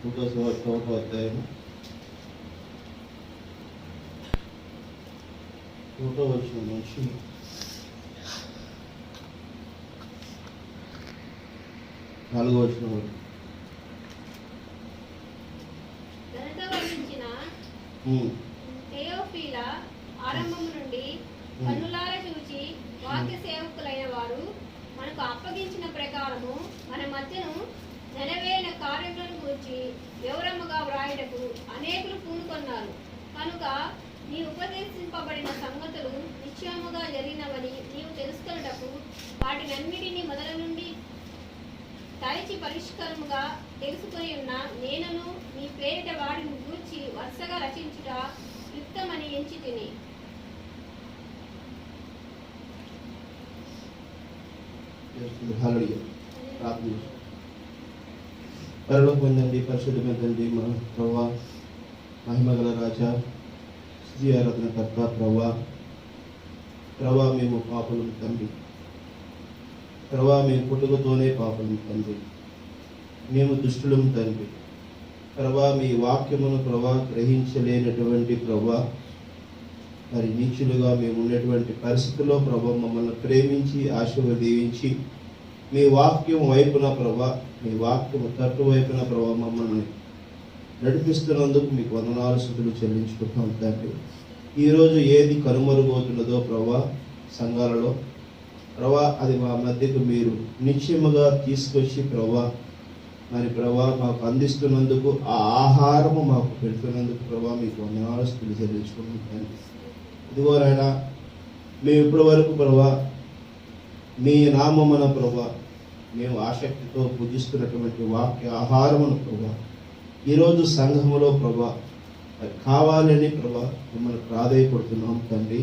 ఒకటో అధ్యాయం 1వ వచనం నుంచి 4వ వచనం వరకు. తెయోఫీల ఆరంభము నుండి కన్నులార చూచి వాక్య సేవకులైన వారు మనకు అప్పగించిన ప్రకారము మన మధ్యను నెరవేరిన కార్యములను గూర్చి వివరముగా వ్రాయుటకు అనేకులు పూనుకొన్నారు. కనుక నీ ఉపదేశింపబడిన సంగతులు నిశ్చయముగా జరిగినవని నీవు తెలుసుకొనుటకు వాటినన్నిటినీ మొదల నుండి తరిచి పరిష్కారముగా తెలుసుకొని ఉన్న నేనును నీ పేరిట వాడిని గూర్చి వరుసగా రచించుట యుక్తమని ఎంచి తిని. పరలోకమైందండి, పరిశుద్ధమైందండి మా ప్రభువా, మహిమగల రాజా, స్తుతి ఆరాధన కర్త ప్రభువా, మేము పాపలం తండ్రి. ప్రభువా, మేము పుట్టుకతోనే పాపలం తండ్రి. మేము దుష్టులం తండ్రి. ప్రభువా, మీ వాక్యమును ప్రభువా గ్రహించలేనటువంటి ప్రభువా, మరి నీచులుగా మేము ఉన్నటువంటి పరిస్థితుల్లో ప్రభువా మమ్మల్ని ప్రేమించి ఆశీర్వదించి మీ వాక్యం వైపున ప్రభా, మీ వాక్యము తట్టు వైపున ప్రభా మమ్మల్ని నడిపిస్తున్నందుకు మీకు వందనాలు స్తుతులు చెల్లించుకుంటున్నాం తండ్రి. ఈరోజు ఏది కనుమరుగవుతున్నదో ప్రభా సంఘాలలో ప్రభా, అది మా మధ్యకు మీరు నిశ్చయముగా తీసుకొచ్చి ప్రభా మరి ప్రభా మాకు అందిస్తున్నందుకు, ఆ ఆహారము మాకు పెడుతున్నందుకు ప్రభా మీకు వందనాలు స్తుతులు చెల్లించుకుంటున్నాం తండ్రి. ఇదిగో నాయనా, మేము ఇప్పటి వరకు ప్రభా మీ నామమున ప్రభా మేము ఆసక్తితో పూజిస్తున్నటువంటి వాక్య ఆహారమును ప్రభా ఈరోజు సంఘములో ప్రభా కావాలని ప్రభా మిమ్మల్ని ప్రాధేయపడుతున్నాం తండ్రి.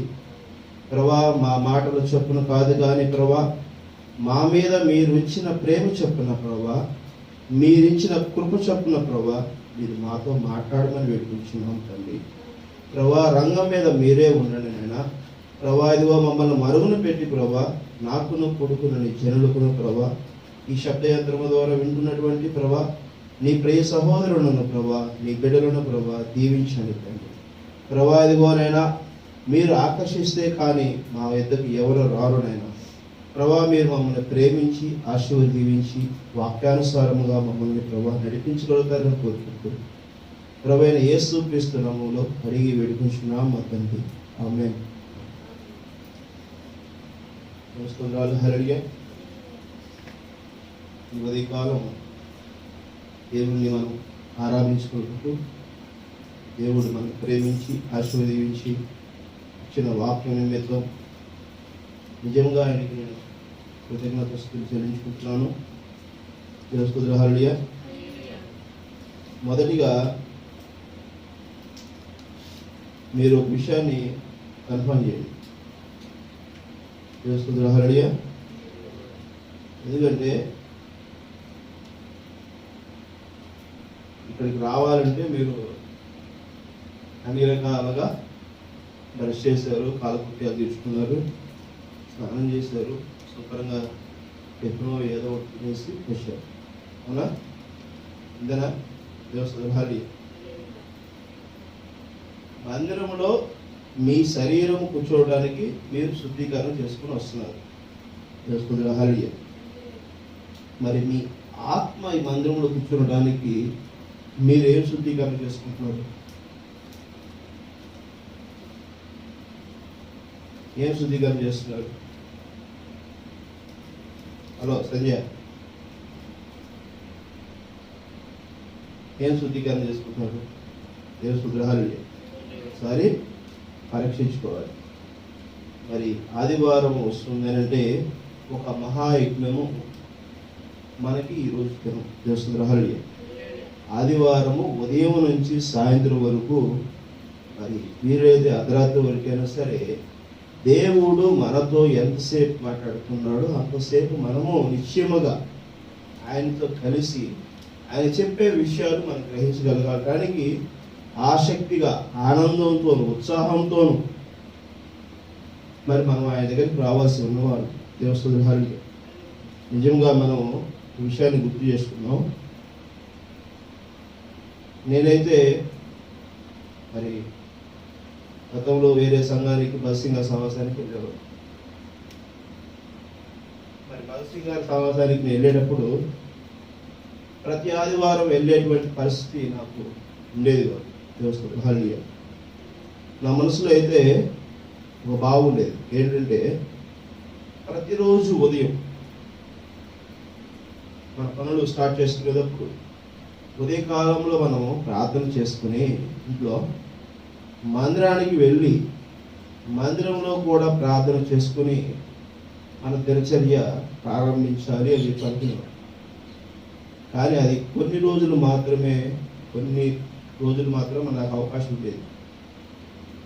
ప్రభా మా మాటల చొప్పున కాదు కానీ ప్రభా మా మీద మీరు ఇచ్చిన ప్రేమ చొప్పున ప్రభా మీరిచ్చిన కృప చొప్పున ప్రభా మీరు మాతో మాట్లాడమని వేడుకుంటున్నాం తండ్రి. ప్రభా రంగం మీద మీరే ఉండండి నాయనా. ప్రభా ఇదిగో మమ్మల్ని మరుగున పెట్టి ప్రభా నాకును కొడుకును నీ జనులకును ప్రభా ఈ శబ్దయంత్రము ద్వారా వింటున్నటువంటి ప్రభా నీ ప్రియ సహోదరులను ప్రభా నీ బిడ్డలను ప్రభా దీవించండి తండ్రి. ప్రభా ఇదిగోనైనా మీరు ఆకర్షిస్తే కానీ మా వద్దకు ఎవరు రారునైనా ప్రభా మీరు మమ్మల్ని ప్రేమించి దీవించి వాక్యానుసారముగా మమ్మల్ని ప్రభా నడిపించగలుగుతారని కోరుకుంటూ ప్రభు అయిన యేసు క్రీస్తు నామములో అడిగి వేడుకుంటున్నాం మా తండ్రి, ఆమేన్. స్తోత్రాలు. హల్లెలూయా. ఈ ఉదయకాలం దేవుణ్ణి మనం ఆరాధించుకుంటూ దేవుడు మనకు ప్రేమించి ఆశీర్వదించి ఇచ్చిన వాక్యం నిమిత్తం నిజంగా ఆయనకి నేను కృతజ్ఞతలు చెల్లించుకుంటున్నాను. స్తోత్రాలు. హల్లెలూయా. మొదటిగా మీరు ఒక విషయాన్ని కన్ఫర్మ్ చేయండి. హల్లెలూయా. ఎందుకంటే ఇక్కడికి రావాలంటే మీరు అన్ని రకాలుగా బ్రష్ చేశారు, కాలకుట్యాలు తీర్చుకున్నారు, స్నానం చేశారు, శుభ్రంగా టిఫినో ఏదో ఒకటి చేసి వచ్చారు. అవునా? ఇంతనా? హల్లెలూయా. మందిరంలో మీ శరీరం కూర్చోవడానికి మీరు శుద్ధీకరణ చేసుకుని వస్తున్నారు. హల్లెలూయా. మరి మీ ఆత్మ ఈ మందిరంలో కూర్చోవడానికి మీరు ఏం శుద్ధీకరణ చేసుకుంటున్నారు? ఏం శుద్ధీకరణ చేస్తున్నారు? హలో సంజయ్, ఏం శుద్ధీకరణ చేసుకుంటున్నారు? ఏం హల్లెలూయా. ఒకసారి పరీక్షించుకోవాలి. మరి ఆదివారం వస్తుంది అంటే ఒక మహాయజ్ఞము మనకి ఈరోజు చేస్తున్నారు. హల్లెలూయా. ఆదివారము ఉదయం నుంచి సాయంత్రం వరకు మరి వీరైతే అర్ధరాత్రి వరకైనా సరే దేవుడు మనతో ఎంతసేపు మాట్లాడుతున్నాడో అంతసేపు మనము నిశ్చయముగా ఆయనతో కలిసి ఆయన చెప్పే విషయాలు మనం గ్రహించగలగడానికి ఆసక్తిగా, ఆనందంతో, ఉత్సాహంతోను మరి మనం ఆయన దగ్గరికి రావాల్సి ఉన్నవారు. హల్లెలూయా. నిజంగా మనం ఈ విషయాన్ని గుర్తు చేసుకున్నాం. నేనైతే మరి గతంలో వేరే సంఘానికి బస్సింగ్ సమావేశానికి వెళ్ళేవాడు. మరి బస్సింగ్ సమావేశానికి నేను వెళ్ళేటప్పుడు ప్రతి ఆదివారం వెళ్ళేటువంటి పరిస్థితి నాకు ఉండేది కాదు. తెలుస్తుంది హల్లెలూయా. నా మనసులో అయితే ఒక బాగుండేది ఏంటంటే, ప్రతిరోజు ఉదయం మన పనులు స్టార్ట్ చేసుకునేటప్పుడు ఉదయకాలంలో మనము ప్రార్థన చేసుకుని ఇంట్లో మందిరానికి వెళ్ళి మందిరంలో కూడా ప్రార్థన చేసుకుని మన దినచర్య ప్రారంభించాలి అని అనుకున్నాను. కానీ అది కొన్ని రోజులు మాత్రమే నాకు అవకాశం లేదు.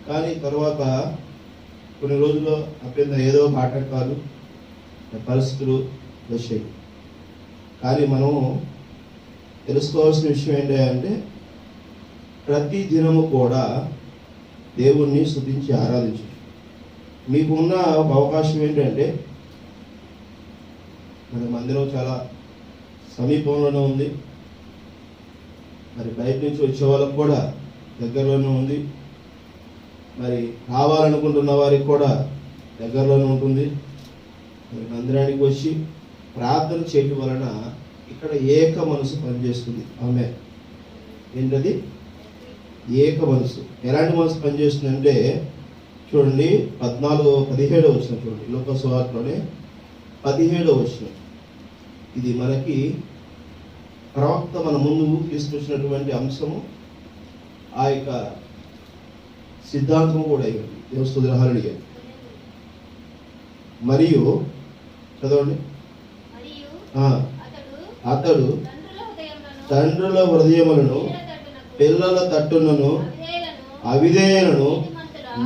కానీ తర్వాత కొన్ని రోజుల్లో అభ్యంతరం ఏదో ఒక ఆటంకాలు పరిస్థితులు వచ్చాయి. కానీ మనం తెలుసుకోవాల్సిన విషయం ఏంటంటే, ప్రతి దినము కూడా దేవుణ్ణి స్తుతించి ఆరాధించు. మీకు ఉన్న ఒక అవకాశం ఏంటంటే, మన మందిరం చాలా సమీపంలోనే ఉంది. మరి బయట నుంచి వచ్చే వాళ్ళకు కూడా దగ్గరలోనే ఉంది. మరి కావాలనుకుంటున్న వారికి కూడా దగ్గరలోనే ఉంటుంది. మరి మందిరానికి వచ్చి ప్రార్థన చేయడం వలన ఇక్కడ ఏక మనసు పనిచేస్తుంది. ఆమె ఏంటది? ఏక మనసు. ఎలాంటి మనసు పనిచేస్తుంది అంటే, చూడండి 17వ వచనం చూడండి, లోక సువార్తలోనే 17వ వచనం. ఇది మనకి ప్రవక్త మన ముందు తీసుకొచ్చినటువంటి అంశము, ఆ యొక్క సిద్ధాంతం కూడా అయ్యింది. దేవస్తుల హల్లెలూయా. మరియు చదవండి, అతడు తండ్రుల హృదయములను పిల్లల తట్టునను అవిధేయులను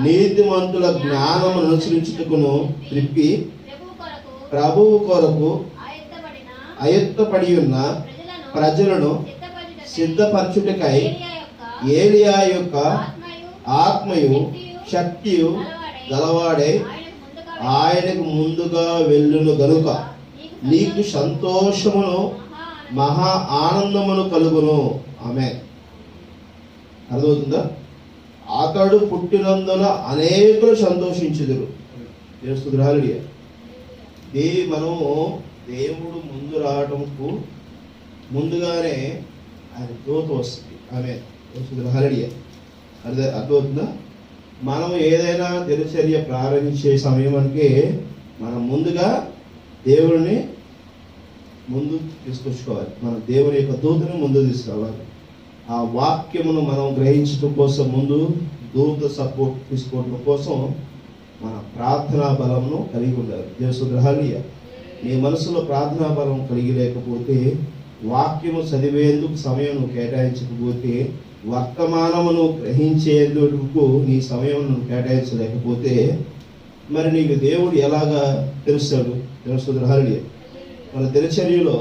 నీతిమంతుల జ్ఞానమును అనుసరించుటకును త్రిప్పి ప్రభువు కొరకు అయత్తపడి ఉన్న ప్రజలను సిద్ధపరచుటకై ఏలియా యొక్క ఆత్మయు శక్తియు గలవాడై ఆయనకు ముందుగా వెళ్ళును గనుక నీకు సంతోషమును మహా ఆనందమును కలుగును. ఆమేన్. అర్థమవుతుందా? అతడు పుట్టినందున అనేకులు సంతోషించుదురు. హల్లెలూయా. మనము దేవుడు ముందు రావటంకు ముందుగానే ఆయన దూత వస్తుంది. ఆమేన్. హల్లెలూయా. అర్థమవుతుందా? మనం ఏదైనా దినచర్య ప్రారంభించే సమయానికి మనం ముందుగా దేవుడిని ముందు తీసుకొచ్చుకోవాలి. మన దేవుని యొక్క దూతను ముందు తీసుకురావాలి. ఆ వాక్యమును మనం గ్రహించడం కోసం ముందు దూత సపోర్ట్ తీసుకోవడం కోసం మన ప్రార్థనా బలమును కలిగి ఉండాలి. దేవుని హల్లెలూయా. నీ మనసులో ప్రార్థనా బలం కలిగి లేకపోతే, వాక్యము చదివేందుకు సమయం కేటాయించకపోతే, వర్తమానమును గ్రహించేందుకు నీ సమయం కేటాయించలేకపోతే, మరి నీకు దేవుడు ఎలాగా తెలుస్తాడు? తెలుస్తుంది. హల్లెలూయా. మన దినచర్యలో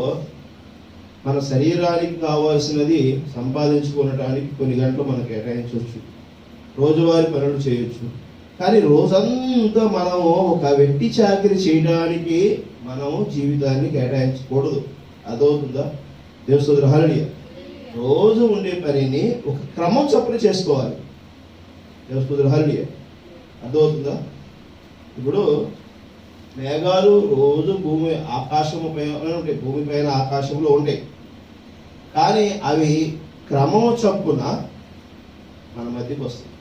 మన శరీరానికి కావాల్సినది సంపాదించుకోవడానికి కొన్ని గంటలు మనం కేటాయించవచ్చు, రోజువారీ పనులు చేయొచ్చు. కానీ రోజంతా మనము ఒక వెట్టి చాకిరి చేయడానికి మనము జీవితాన్ని కేటాయించకూడదు. అదవుతుందా? దేవుని హల్లెలూయా. రోజు ఉండే పనిని ఒక క్రమం చొప్పున చేసుకోవాలి. దేవుని హల్లెలూయా. అర్థమవుతుందా? ఇప్పుడు మేఘాలు రోజు ఆకాశము పైన ఉంటాయి, భూమి పైన ఆకాశంలో ఉంటాయి. కానీ అవి క్రమం చొప్పున మన మధ్యకి వస్తాయి.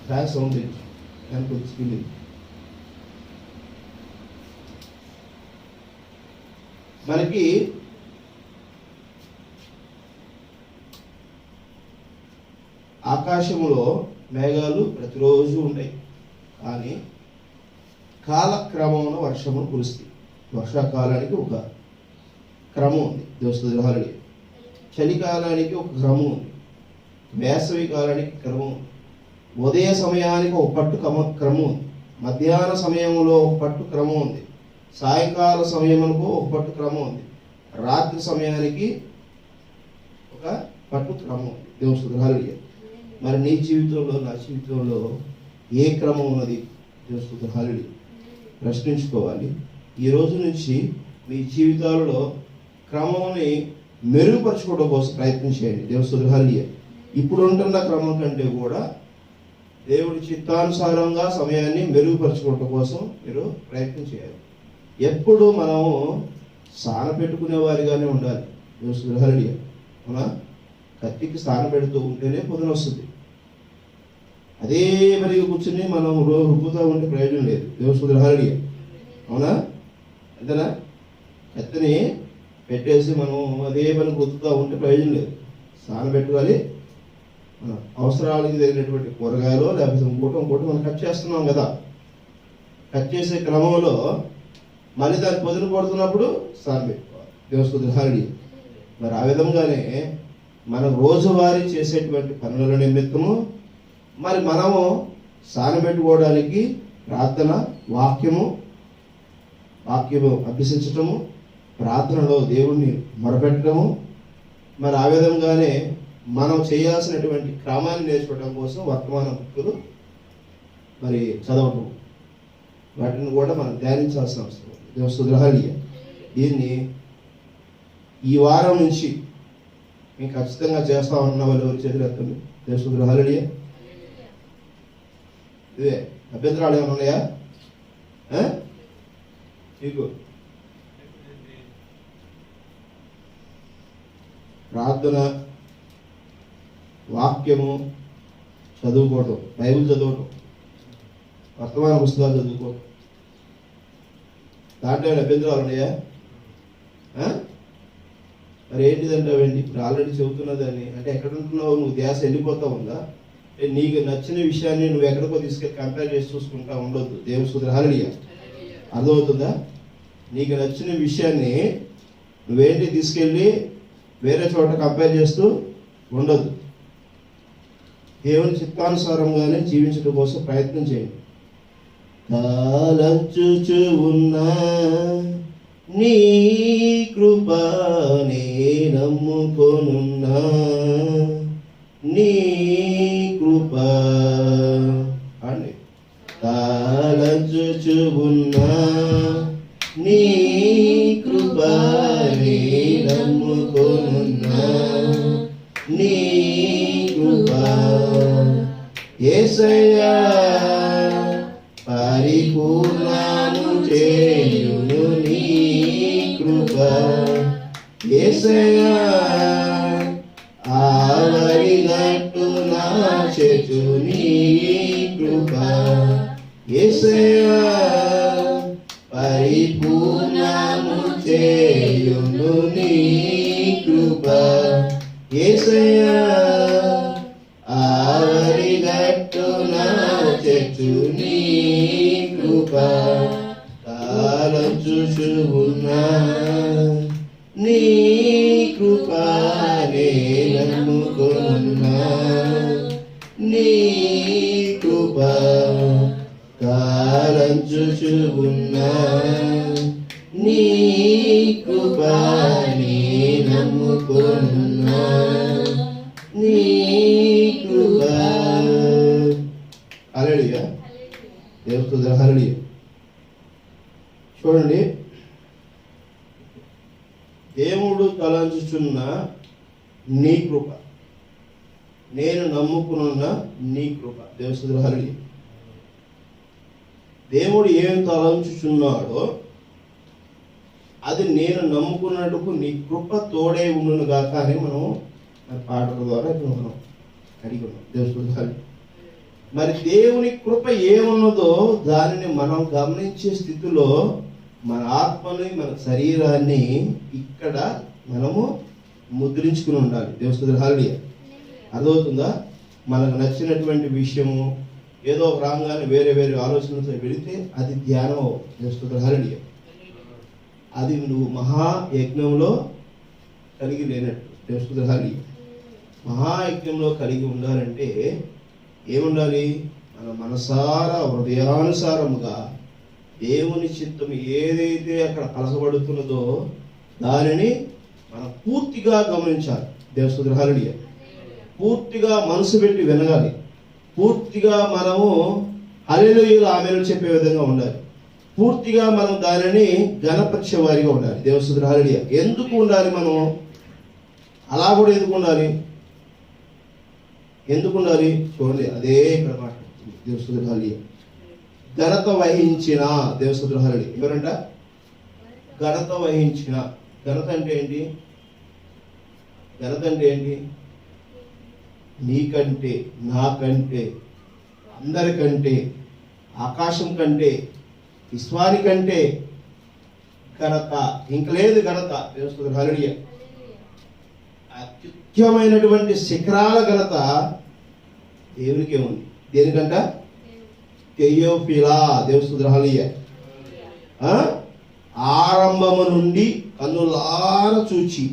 దాని సౌండ్ దానికి వచ్చింది. మనకి ఆకాశంలో మేఘాలు ప్రతిరోజు ఉంటాయి. కానీ కాలక్రమమున వర్షమును కురుస్తాయి. వర్షాకాలానికి ఒక క్రమం ఉంది. దేవుని హల్లెలూయా. చలికాలానికి ఒక క్రమం ఉంది. వేసవి కాలానికి క్రమం ఉంది. ఉదయ సమయానికి ఒక పట్టు క్రమం ఉంది. మధ్యాహ్న సమయంలో ఒక పట్టు క్రమం ఉంది. సాయంకాల సమయమునకు ఒక పట్టు క్రమం ఉంది. రాత్రి సమయానికి ఒక పట్టు క్రమం ఉంది. దేవుని హల్లెలూయా. మరి నీ జీవితంలో, నా జీవితంలో ఏ క్రమం ఉన్నది? దేవుని హల్లెలూయా. ప్రశ్నించుకోవాలి. ఈ రోజు నుంచి మీ జీవితాలలో క్రమంని మెరుగుపరచుకోవడం కోసం ప్రయత్నం చేయండి. దేవుని హల్లెలూయా. ఇప్పుడు ఉంటున్న క్రమం కంటే కూడా దేవుడి చిత్తానుసారంగా సమయాన్ని మెరుగుపరచుకోవటం కోసం మీరు ప్రయత్నం చేయాలి. ఎప్పుడు మనము సాన పెట్టుకునే వారిగానే ఉండాలి. హల్లెలూయా. అవునా? కత్తికి సాన పెడుతూ ఉంటేనే పొదున వస్తుంది. అదే మరి కూర్చుని మనం రుబ్బుతూ ఉంటే ప్రయోజనం లేదు. హల్లెలూయా. అవునా? అంతేనా? కత్తిని పెట్టేసి మనం అదే పని రుద్దుతూ ఉంటే ప్రయోజనం లేదు. సాన పెట్టుకోవాలి. అవసరాలకు తగినటువంటి కూరగాయలు లేకపోతే ఇంకోటి మనం కట్ చేస్తున్నాం కదా, కట్ చేసే క్రమంలో మళ్ళీ దాన్ని పొదున పడుతున్నప్పుడు సాన పెట్టుకోవాలి. హల్లెలూయా. మరి ఆ విధంగానే మనం రోజువారీ చేసేటువంటి పనుల నిమిత్తము మరి మనము సాన పెట్టుకోవడానికి ప్రార్థన, వాక్యము అభ్యసించటము, ప్రార్థనలో దేవుణ్ణి మొరపెట్టడము, మరి ఆ విధంగానే మనం చేయాల్సినటువంటి క్రమాన్ని నేర్చుకోవడం కోసం వర్తమాన బుక్కులు మరి చదవటం, వాటిని కూడా మనం ధ్యానించాల్సిన అవసరం ఉంది. హల్లెలూయా. దీన్ని ఈ వారం నుంచి మేము ఖచ్చితంగా చేస్తా ఉన్న వాళ్ళు ఎవరు చేతులు ఎత్తండి. హల్లెలూయా. ఇదే అభ్యంతరాలు ఏమైనా ఉన్నాయా మీకు? ప్రార్థన, వాక్యము చదువుకోవటం, బైబిల్ చదవటం, వర్తమాన పుస్తకాలు చదువుకోవటం, దాంట్లో ఏమైనా అభ్యంతరాలు ఉన్నాయా? మరి ఏంటిదంటావండి? ఇప్పుడు ఆల్రెడీ చెబుతున్నదని అంటే ఎక్కడ ఉంటున్నావు నువ్వు? ధ్యాస వెళ్ళిపోతా ఉందా? నీకు నచ్చిన విషయాన్ని నువ్వు ఎక్కడికో తీసుకెళ్ళి కంపేర్ చేసి చూసుకుంటా ఉండొద్దు. దేవుని హల్లెలూయా. అర్థమవుతుందా? నీకు నచ్చిన విషయాన్ని నువ్వేంటి తీసుకెళ్ళి వేరే చోట కంపేర్ చేస్తూ ఉండొద్దు. దేవుని చిత్తానుసారంగానే జీవించడం కోసం ప్రయత్నం చేయండి. కాలంచుచు ఉన్నా నీ కృపనే నమ్ముకొనున్నా, నీ కృప అండి. కాలంచుచు ఉన్నా నీ కృపనే నమ్ముకొనున్నా, నీ కృప యేసయ్యా పరిపూర్ణము చేయును నీ కృప, యేసయ్యా ఆవరినట్టు నా చెట్టు నీ కృప, యేసయ్యా పరిపూర్ణము చేయును నీ కృప, యేసయ్యా ఆవరినట్టు నా చెట్టు నీ కృప, కాలం చూచు ఉన్నా నీ కృపనే నమ్ముకొనున్నా, నీ కృప కాలం చూచు ఉన్నా, నీ కృపనే నమ్ముకొనున్నా, నీ కృప. హల్లెలూయా. దేవుని హల్లెలూయా. చూడండి, దేవుడు తలంచుచున్న నీ కృప, నేను నమ్ముకున్న నీ కృప. దేవుని హల్లెలూయా. దేవుడు ఏం తలంచుచున్నాడో అది నేను నమ్ముకున్నట్టుకు నీ కృప తోడే ఉండును గాక అని మనం పాటల ద్వారా ఇప్పుడు మనం అడిగి ఉన్నాం. దేవుని హల్లెలూయా. మరి దేవుని కృప ఏమున్నదో దానిని మనం గమనించే స్థితిలో మన ఆత్మని, మన శరీరాన్ని ఇక్కడ మనము ముద్రించుకుని ఉండాలి. దేవుని హల్లెలూయా. అర్థమవుతుందా? మనకు నచ్చినటువంటి విషయము ఏదో ఒక రాగానే వేరే వేరే ఆలోచనలతో వెళితే అది ధ్యానం. దేవుని హల్లెలూయా. అది నువ్వు మహాయజ్ఞంలో కలిగి లేనట్టు. దేవుని హల్లెలూయా. మహాయజ్ఞంలో కలిగి ఉండాలంటే ఏముండాలి? మన మనసారా హృదయానుసారముగా దేవుని చిత్తం ఏదైతే అక్కడ కలసబడుతున్నదో దానిని మనం పూర్తిగా గమనించాలి. దేవుని హల్లెలూయా. పూర్తిగా మనసు పెట్టి వినగాలి. పూర్తిగా మనము హల్లెలూయా ఆమేన్ చెప్పే విధంగా ఉండాలి. పూర్తిగా మనం దానిని ఘనపరిచే వారిగా ఉండాలి. దేవుని హల్లెలూయా. ఎందుకు ఉండాలి? మనం అలా కూడా ఎందుకు ఉండాలి? ఎందుకు ఉండాలి చూడండి, అదే ఇక్కడ మాట దేవసుద్రహాలి. ఘనత వహించిన దేవసుద్రహాలి ఎవరంట? ఘనత వహించిన. ఘనత అంటే ఏంటి? ఘనత అంటే ఏంటి? నీకంటే, నాకంటే, అందరికంటే, ఆకాశం కంటే, విశ్వానికంటే ఘనత ఇంక లేదు. ఘనత దేవసుద్రహాలి అత్యుత్తమైనటువంటి శిఖరాల ఘనత దేవునికే ఉంది. దేనికంట? తెయోఫిలా దేవసుద్రహాలియ. ఆరంభము నుండి కన్నులార చూచి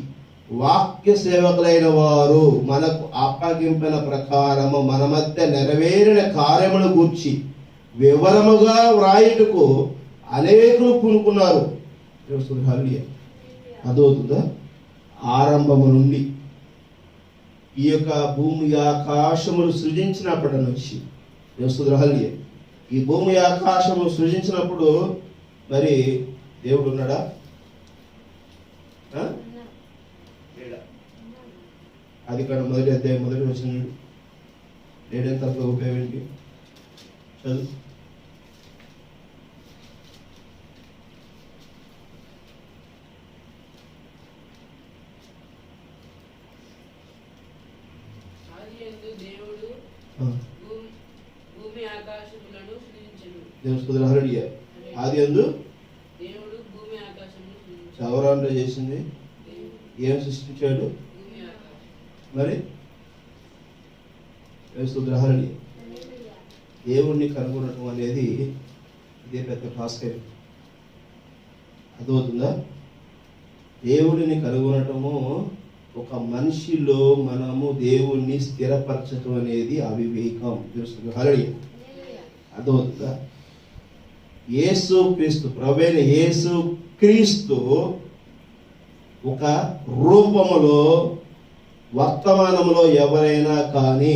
వాక్య సేవకులైన వారు మనకు అప్పగింపిన ప్రకారము మన మధ్య నెరవేరిన కార్యమును గూర్చి వివరముగా వ్రాయుటకు అనేకులు పూనుకున్నారు. అదవుతుందా? ఆరంభము నుండి ఈ యొక్క భూమి ఆకాశములు సృజించినప్పటి నుంచి దేవసుద్రహల్య ఈ భూమి ఆకాశములు సృజించినప్పుడు మరి దేవుడు ఉన్నాడా? అది ఇక్కడ మొదటి అధ్యాయం మొదటి వచనం లేడని తప్ప ఉపయోగం ఏంటి? చదువు. ఆది యందు ఎవరంటే చేసింది? ఏం సృష్టించాడు? మరి దేవసుద్రహాలి దేవుణ్ణి కనుగొనటం అనేది ఇదే పెద్ద భాస్కర్. అర్థమవుతుందా? దేవుడిని కనుగొనటము, ఒక మనిషిలో మనము దేవుణ్ణి స్థిరపరచటం అనేది అవివేకం. దేవసుద్రహాలి అర్థమవుతుందా? యేసు క్రీస్తు ప్రభువైన యేసు క్రీస్తు ఒక రూపములో వర్తమానములో ఎవరైనా కానీ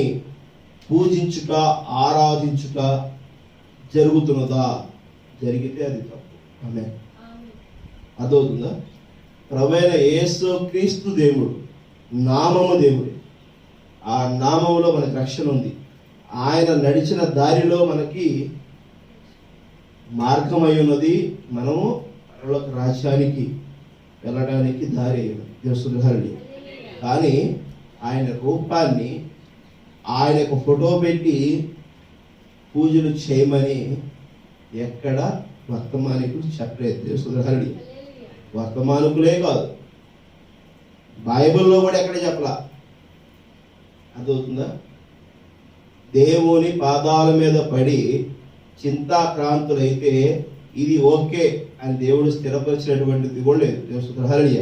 పూజించుట, ఆరాధించుట జరుగుతున్నదా? జరిగితే అది తప్పు. ఆమేన్. అదవుతుందా? ప్రభువైన యేసు క్రీస్తు దేవుడు, నామము దేవుడు. ఆ నామములో మనకు రక్షణ ఉంది. ఆయన నడిచిన దారిలో మనకి మార్గమై ఉన్నది. మనము పరలోక రాజ్యానికి వెళ్ళడానికి దారి అయి ఉన్నది. దేవసుద్రహాలి. కానీ ఆయన రూపాన్ని, ఆయనకు ఫోటో పెట్టి పూజలు చేయమని ఎక్కడ వర్తమానికులు చెప్పలేదు. దేవసుద్రహాలి వర్తమానికులే కాదు, బైబిల్లో కూడా ఎక్కడ చెప్పలా. అదవుతుందా? దేవుని పాదాల మీద పడి చింతాక్రాంతులైతే ఇది ఓకే అని దేవుడు స్థిరపరిచినటువంటిది కూడా లేదు. దేవసుద్రహాలి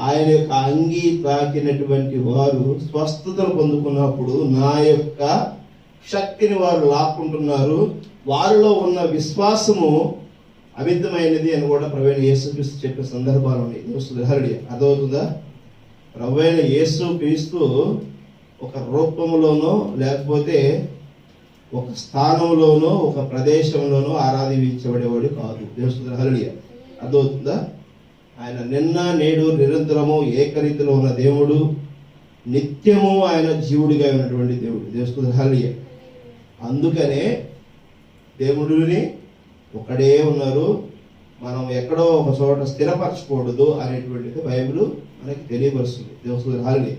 ఆయన యొక్క అంగీ తాకినటువంటి వారు స్వస్థతను పొందుకున్నప్పుడు నా యొక్క శక్తిని వారు లాక్కుంటున్నారు. వారిలో ఉన్న విశ్వాసము అమితమైనది అని కూడా ప్రభువైన యేసుక్రీస్తు చెప్పే సందర్భాలు ఉన్నాయి. దేవసుద్రహాలి అర్థమవుతుందా? ప్రభువైన యేసుక్రీస్తు ఒక రూపంలోనో లేకపోతే ఒక స్థానంలోనో ఒక ప్రదేశంలోనో ఆరాధించబడేవాడు కాదు. దేవసుద్రహాలి అర్థమవుతుందా? ఆయన నిన్న నేడు నిరంతరము ఏకరీతిలో ఉన్న దేవుడు, నిత్యము ఆయన జీవుడిగా ఉన్నటువంటి దేవుడు. దేవసుద్రహాలి అందుకనే దేవుడిని ఒకడే ఉన్నారు, మనం ఎక్కడో ఒక చోట స్థిరపరచకూడదు అనేటువంటిది బైబిల్ మనకి తెలియపరుస్తుంది. దేవసుద్రహాలి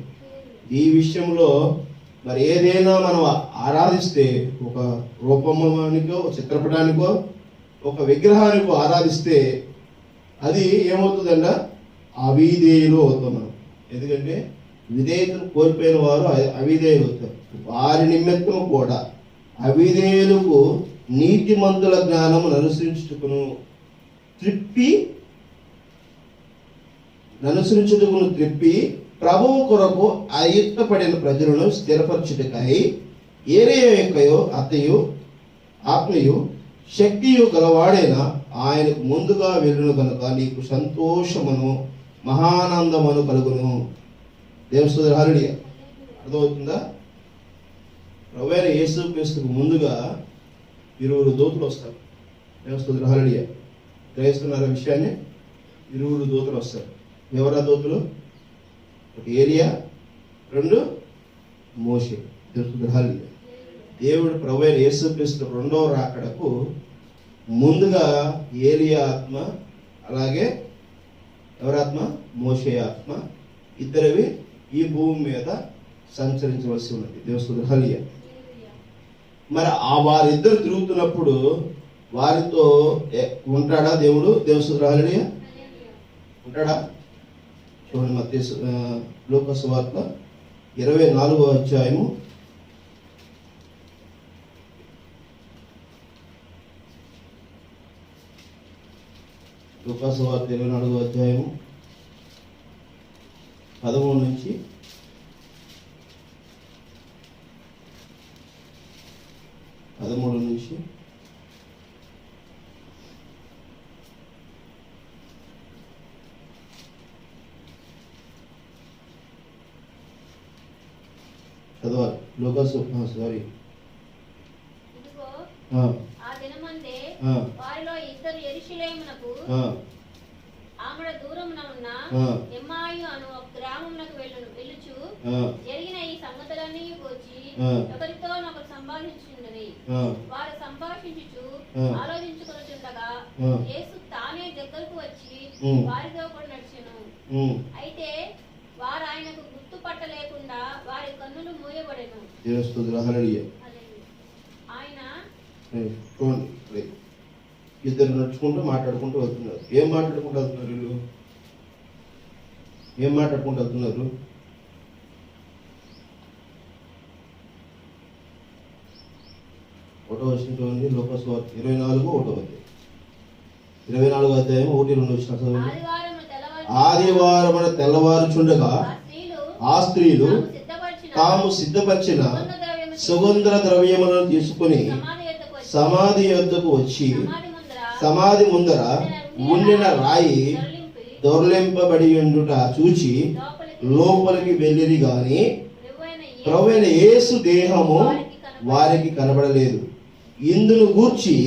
ఈ విషయంలో మరి ఏదైనా మనం ఆరాధిస్తే, ఒక రూపమానికో, చిత్రపటానికో, ఒక విగ్రహానికో ఆరాధిస్తే అది ఏమవుతుందంట? అవిధేయులు అవుతాం మనం. ఎందుకంటే విధేయతను కోల్పోయిన వారు అవిధేయులు అవుతారు. వారి నిమిత్తం కూడా అవిధేయులకు నీతిమంతుల జ్ఞానము అనుసరించుటకును త్రిప్పి ప్రభువు కొరకు అయుక్తపడిన ప్రజలను స్థిరపరచుటకై ఏరియా యొక్కయో అతయు ఆత్మయు శక్తియు గలవాడైన ఆయనకు ముందుగా వెళ్ళును కనుక నీకు సంతోషమును మహానందమును కలుగును. దేవసుద్రహాలి అర్థమవుతుందా? ప్రభువైన యేసుక్రీస్తుకు ముందుగా 20 దూతలు వస్తారు. దేవసుద్రహాలి గ్రహిస్తున్నారు విషయాన్ని. 20 దూతలు వస్తారు. ఎవరా దూతలు? ఒకటి ఏలియా, 2 మోషే. హల్లెలూయా. దేవుడు ప్రభువైన యేసుక్రీస్తు రెండవ రాకడకు ముందుగా ఏలియా ఆత్మ, అలాగే ఎవరాత్మ? మోషే ఆత్మ, ఇద్దరివి ఈ భూమి మీద సంచరించవలసి ఉన్నది. దేవుడు హల్లెలూయా. మరి వారిద్దరు తిరుగుతున్నప్పుడు వారితో ఉంటాడా దేవుడు? దేవుడు హల్లెలూయా. ఉంటాడా? చూడండి మత్తయి లూకా సువార్త 24వ అధ్యాయము 24వ అధ్యాయము 13 నుంచి 13 నుంచి చదవాలి. ఇదిగో ఆ ఆ దినమందే ఆ వారిలో ఇద్దరు యెరూషలేమునకు ఆమడ దూరమున ఉన్న ఎమ్మాయి అను ఒక గ్రామమునకు వెళ్ళుచు జరిగిన ఈ సంగతులన్నీ గూర్చి ఒకరితోనొకరు సంభాషించుచున్నది. వారు సంభాషించుచు ఆలోచించుకొనుచుండగా యేసు తానే దగ్గరకు వచ్చి వారితో కూడా నడిచెను. అయితే వారు ఆయనకు గుర్తుపట్టలేకుండా వారి కన్నులు మూయబడెను. ఆయన చూడండి, ఇద్దరు నడుచుకుంటూ మాట్లాడుకుంటూ వెళ్తున్నారు. ఏం మాట్లాడుకుంటూ వెళ్తున్నారు వీళ్ళు? ఏం మాట్లాడుకుంటూ వెళ్తున్నారు? ఒకటో వచ్చిన చూడండి, లూకా సువార్త 24వ అధ్యాయం 24వ అధ్యాయం 1-2 వచ్చిన చదవండి. ఆదివారమున తెల్లవారుచుండగా ఆ స్త్రీలు తాము సిద్ధపరిచిన సుగంధ ద్రవ్యములను తీసుకుని సమాధి యొద్దకు వచ్చి సమాధి ముందర ఉండిన రాయి దొర్లింపబడి ఉండుట చూచి లోపలికి వెళ్ళిరి గాని ప్రభువైన యేసు దేహము వారికి కనబడలేదు. ఇందును గూర్చి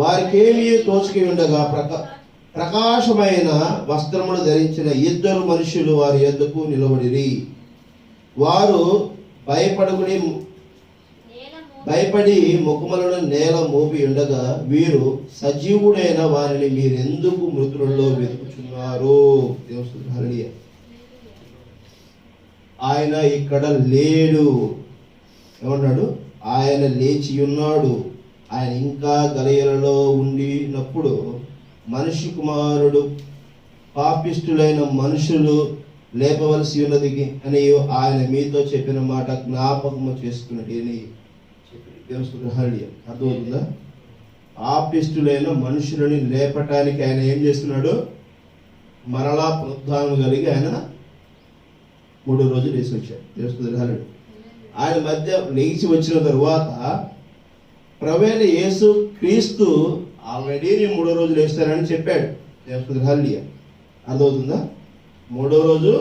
వారికేమీ తోచుకి ఉండగా ప్రకాశమైన వస్త్రములు ధరించిన ఇద్దరు మనుషులు వారి యొద్దకు నిలబడిరి. వారు భయపడి ముఖములను నేల మోపి ఉండగా వీరు సజీవుడైన వారిని మీరెందుకు మృతులలో వెతుకుచున్నారు? హల్లెలూయా. ఆయన ఇక్కడ లేడు. ఏమన్నాడు? ఆయన లేచి ఉన్నాడు. ఆయన ఇంకా గలిలయలో ఉండినప్పుడు మనిషి కుమారుడు పాపిష్టులైన మనుషులు లేపవలసి ఉన్నది అని ఆయన మీతో చెప్పిన మాట జ్ఞాపకము చేసుకున్నది అని చెప్పి. అర్థమవుతుందా? పాపిష్టులైన మనుషులని లేపటానికి ఆయన ఏం చేస్తున్నాడు? మరలా పునరుద్ధానం కలిగి ఆయన 3వ రోజు లేచి వచ్చాడు. తెలుస్తుంది. ఆయన మధ్య లేచి వచ్చిన తరువాత ప్రభువైన యేసు క్రీస్తు ఆల్రెడీ నేను 3వ రోజు లేస్తానని చెప్పాడు. హల్లెలూయా. అర్థమవుతుందా? 3వ రోజు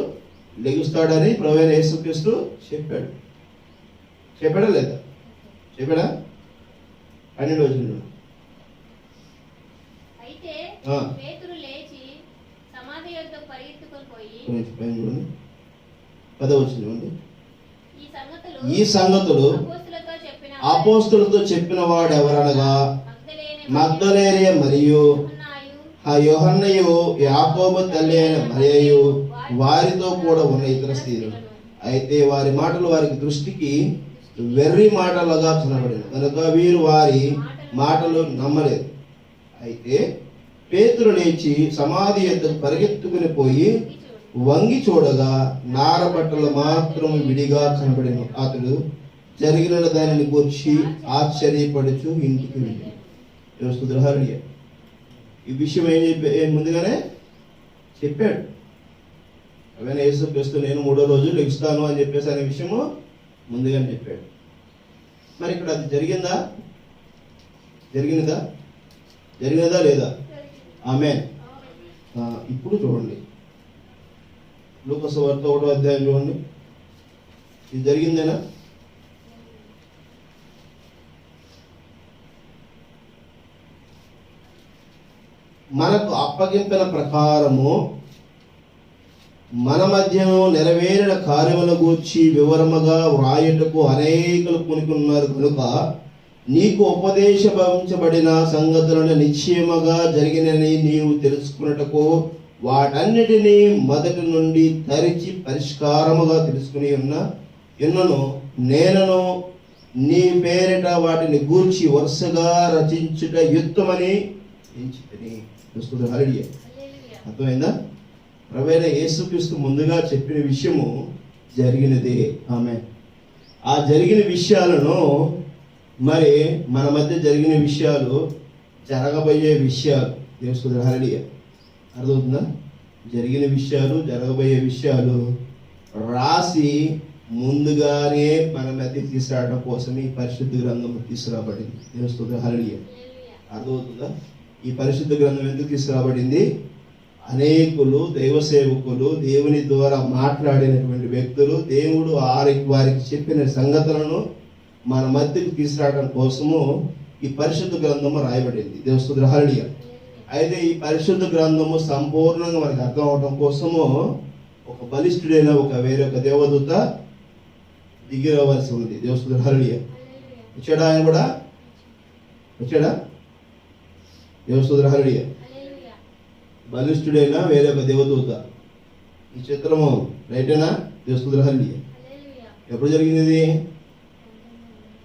లెగుస్తాడని ప్రభువైన యేసు క్రీస్తు చెప్పాడు. చెప్పాడా లేదా? చెప్పాడా? 12వ వచనం. అయితే పేతురు లేచి సమాధి యొద్దకు పరిగెత్తుకొని పోయి 10వ వచనం. ఈ సంగతులు అపోస్తలులతో చెప్పిన వాడు ఎవరనగా మగ్దలేనే మరియు యోహన్నయు యాకోబు తల్లి అయిన మరియయు వారితో కూడా ఉన్న ఇతర స్త్రీలు. అయితే వారి మాటలు వారికి దృష్టికి వెర్రి మాటలుగా కనబడింది కనుక వీరు వారి మాటలు నమ్మలేదు. అయితే పేతురు లేచి సమాధి యొద్దకు పరిగెత్తుకుని పోయి వంగి చూడగా నారబట్టలు మాత్రం విడిగా కనబడిన. అతడు జరిగిన దానిని గూర్చి ఆశ్చర్యపడుచు ఇంటికి వెళ్ళి. హల్లెలూయా. ఈ విషయం ఏం ముందుగానే చెప్పాడు. అవన్నీ యేసు క్రీస్తు నేను 3వ రోజు లెగుస్తాను అని చెప్పేసి అనే విషయము ముందుగానే చెప్పాడు. మరి ఇక్కడ అది జరిగిందా? జరిగినదా లేదా? ఆమేన్. ఇప్పుడు చూడండి, లూకా సువార్త 1వ అధ్యాయం చూడండి. ఇది జరిగిందేనా? మనకు అప్పగింపిన ప్రకారము మన మధ్యను నెరవేరిన కార్యముల గూర్చి వివరముగా వ్రాయుటకు అనేకులు పూనుకున్నారు కనుక నీకు ఉపదేశించబడిన సంగతులను నిశ్చయముగా జరిగినని నీవు తెలుసుకున్నటకు వాటన్నిటినీ మొదటి నుండి తరిచి పరిష్కారముగా తెలుసుకుని ఉన్నను నేనను నీ పేరిట వాటిని గూర్చి వరుసగా రచించుట యుక్తమని ఎంచుకొని. హల్లెలూయా. అర్థమైందా? ప్రభువైన యేసుక్రీస్తు ముందుగా చెప్పిన విషయము జరిగినదే. ఆమేన్. ఆ జరిగిన విషయాలను మరి మన మధ్య జరిగిన విషయాలు, జరగబోయే విషయాలు, దేవుని హల్లెలూయా. అర్థమవుతుందా? జరిగిన విషయాలు, జరగబోయే విషయాలు రాసి ముందుగానే మన మధ్య తీసుకురావడం కోసం ఈ పరిశుద్ధ గ్రంథం తీసుకురాబడింది. దేవుని హల్లెలూయా. అర్థమవుతుందా? ఈ పరిశుద్ధ గ్రంథం ఎందుకు తీసుకురాబడింది? అనేకులు దైవ సేవకులు, దేవుని ద్వారా మాట్లాడినటువంటి వ్యక్తులు, దేవుడు వారికి చెప్పిన సంగతులను మన మధ్యకు తీసుకురావడం కోసము ఈ పరిశుద్ధ గ్రంథము రాయబడింది. దేవుని హల్లెలూయా. అయితే ఈ పరిశుద్ధ గ్రంథము సంపూర్ణంగా మనకు అర్థం అవడం కోసము ఒక బలిష్ఠుడైన వేరొక దేవదూత దిగి రావాల్సి ఉంది. దేవుని హల్లెలూయా. వచ్చాడా? ఆయన కూడా వచ్చాడా? దేవుని హల్లెలూయా. బలిష్ఠుడైన వేరొక దేవదూత. ఈ చిత్రము రైటేనా? దేవుని హల్లెలూయా. ఎప్పుడు జరిగింది ఇది?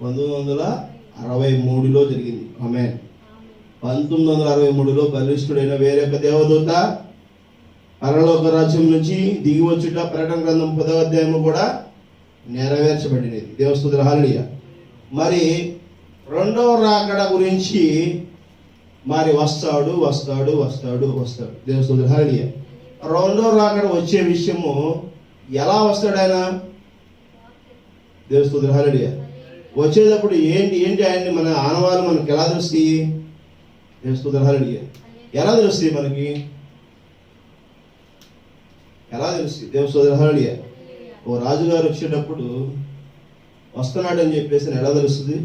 1963లో జరిగింది. ఆమేన్. 1963లో బలిష్ఠుడైన వేరొక దేవదూత పరలోక రాజ్యం నుంచి దిగి వచ్చుట ప్రకటన గ్రంథం 10వ అధ్యాయము కూడా నెరవేర్చబడినది. దేవుని హల్లెలూయా. మరి రెండవ రాకడ గురించి మరి వస్తాడు. దేవుని హల్లెలూయా. రెండో రాకడ వచ్చే విషయము ఎలా వస్తాడు ఆయన? దేవుని హల్లెలూయా. వచ్చేటప్పుడు ఏంటి ఆయన్ని మన ఆనవాళ్ళు మనకి ఎలా తెలుస్తాయి? దేవుని హల్లెలూయా. ఎలా తెలుస్తాయి మనకి? ఎలా తెలుస్తాయి? దేవుని హల్లెలూయా. ఓ రాజుగారు వచ్చేటప్పుడు వస్తున్నాడని చెప్పేసి ఎలా తెలుస్తుంది?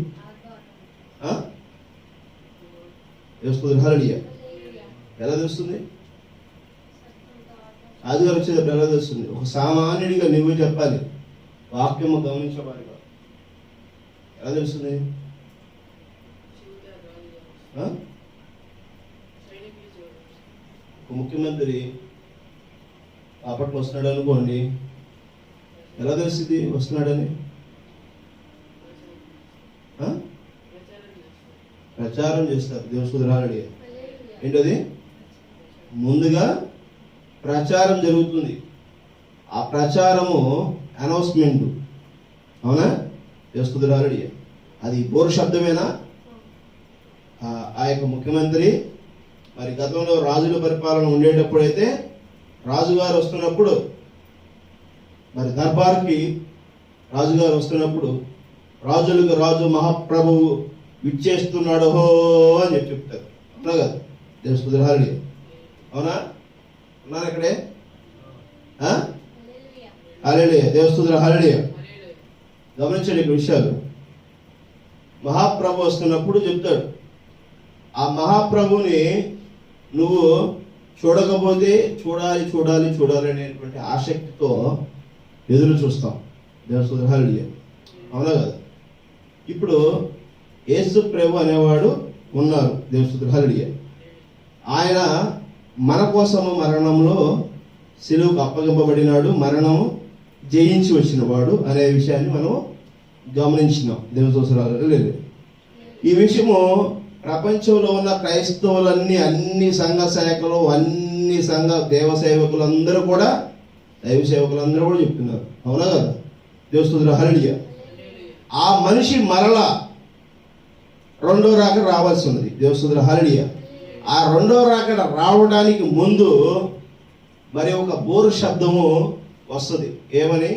దేవుని హల్లెలూయా. ఎలా తెలుస్తుంది? రాజుగారు వచ్చేటప్పుడు ఎలా తెలుస్తుంది? ఒక సామాన్యుడిగా నువ్వు చెప్పాలి, వాక్యము గమనించబడి ఎలా తెలుస్తుంది? ఒక ముఖ్యమంత్రి అప్పట్లో వస్తున్నాడు అనుకోండి, ఎలా తెలుస్తుంది వస్తున్నాడని? ప్రచారం చేస్తారు. దేవుని హల్లెలూయా. ఏంటది? ముందుగా ప్రచారం జరుగుతుంది. ఆ ప్రచారము అనౌన్స్మెంట్. అవునా? దేవుని హల్లెలూయా. అది బోర శబ్దమేనా? ఆ యొక్క ముఖ్యమంత్రి మరి గతంలో రాజుల పరిపాలన ఉండేటప్పుడైతే రాజుగారు వస్తున్నప్పుడు మరి దర్బార్కి రాజుగారు వస్తున్నప్పుడు రాజులకు రాజు మహాప్రభువు విచ్చేస్తున్నాడు హో అని చెప్తారు. అవునా కదా? దేవుని హల్లెలూయా. అవునా? ఉన్నాను ఇక్కడే. హల్లెలూయా. దేవుని హల్లెలూయా. గమనించండి ఇక్కడ విషయాలు. మహాప్రభు వస్తున్నప్పుడు చెప్తాడు. ఆ మహాప్రభుని నువ్వు చూడకపోతే చూడాలి అనేటువంటి ఆసక్తితో ఎదురు చూస్తాం. దేవుని హల్లెలూయా. అవునా కదా? ఇప్పుడు యేసు ప్రభు అనేవాడు ఉన్నారు. దేవుని హల్లెలూయా. ఆయన మన కోసము మరణంలో సిలువకు అప్పగింపబడినాడు, మరణము జయించి వచ్చినవాడు అనే విషయాన్ని మనం గమనించినాం. దేవుని. ఈ విషయము ప్రపంచంలో ఉన్న క్రైస్తవులన్నీ, అన్ని సంఘ శాఖలు, అన్ని సంఘ దేవ సేవకులందరూ కూడా, దైవ సేవకులందరూ కూడా చెప్తున్నారు. అవునా కదా? దేవుని హల్లెలూయా. ఆ మనిషి మరలా రెండో రాకడ రావాల్సి ఉన్నది. దేవుని హల్లెలూయా. ఆ రెండో రాకడ రావడానికి ముందు మరి ఒక బోరు శబ్దము వస్తుంది. ఏమని?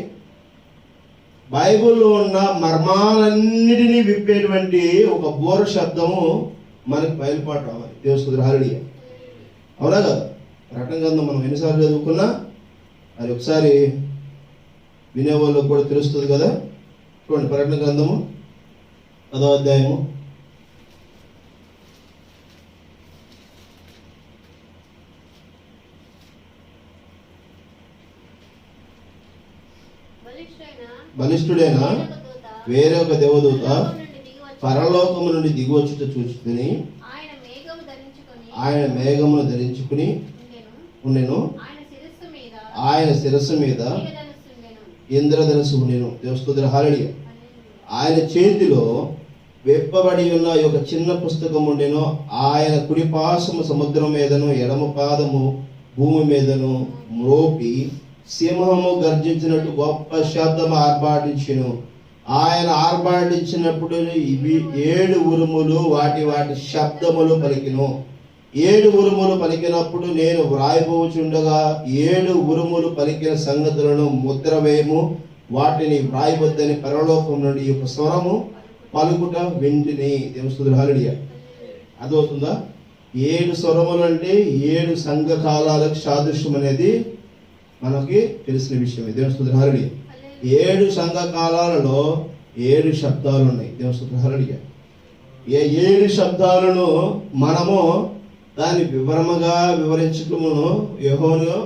బైబిల్లో ఉన్న మర్మాలన్నిటినీ విప్పేటువంటి ఒక బోరు శబ్దము మనకి బయలుపాటు రావాలి. దేవుని హల్లెలూయా. అవునా కదా? ప్రకటన గ్రంథం మనం ఎన్నిసార్లు చదువుకున్నా అది ఒకసారి వినేవాళ్ళకు కూడా తెలుస్తుంది కదా. చూడండి, ప్రకటన గ్రంథము 10వ అధ్యాయము 10 బలిష్ఠుడైన వేరొక దేవదూత పరలోకము నుండి దిగివచ్చుట చూచుకుని ఆయన మేఘమును ధరించుకుని ఉండెను. ఆయన శిరస్సు మీద ఇంద్రధనుస్సు ఉండెను. దేవస్తుతుల హల్లెలూయా. ఆయన చేతిలో వెప్పబడి ఉన్న ఒక చిన్న పుస్తకం ఉండెను. ఆయన కుడి పాశము సముద్రం మీదను ఎడమ పాదము భూమి మీదను మ్రోపి సింహము గర్జించినట్టు గొప్ప శబ్దము ఆర్భాటించెను. ఆయన ఆర్భాటించినప్పుడు ఇవి 7 ఉరుములు వాటి వాటి శబ్దములు పలికెను. 7 ఉరుములు పలికినప్పుడు నేను వ్రాయబోచుండగా 7 ఉరుములు పలికిన సంగతులను ముద్ర వేయము, వాటిని వ్రాయవద్దని పరలోకం నుండి ఒక స్వరము పలుకుట వింటిని. దేవస్తుతుల హల్లెలూయా. అర్థమవుతుందా? 7 స్వరములు అంటే 7 సంఘకాలాలకు సాదృశ్యం అనేది మనకి తెలిసిన విషయం. దేవస్తుతుల హల్లెలూయా. 7 సంఘకాలాలలో 7 శబ్దాలు ఉన్నాయి. దేవస్తుతుల హల్లెలూయా. 7 శబ్దాలను మనము దాన్ని వివరముగా వివరించటమును యెహోవా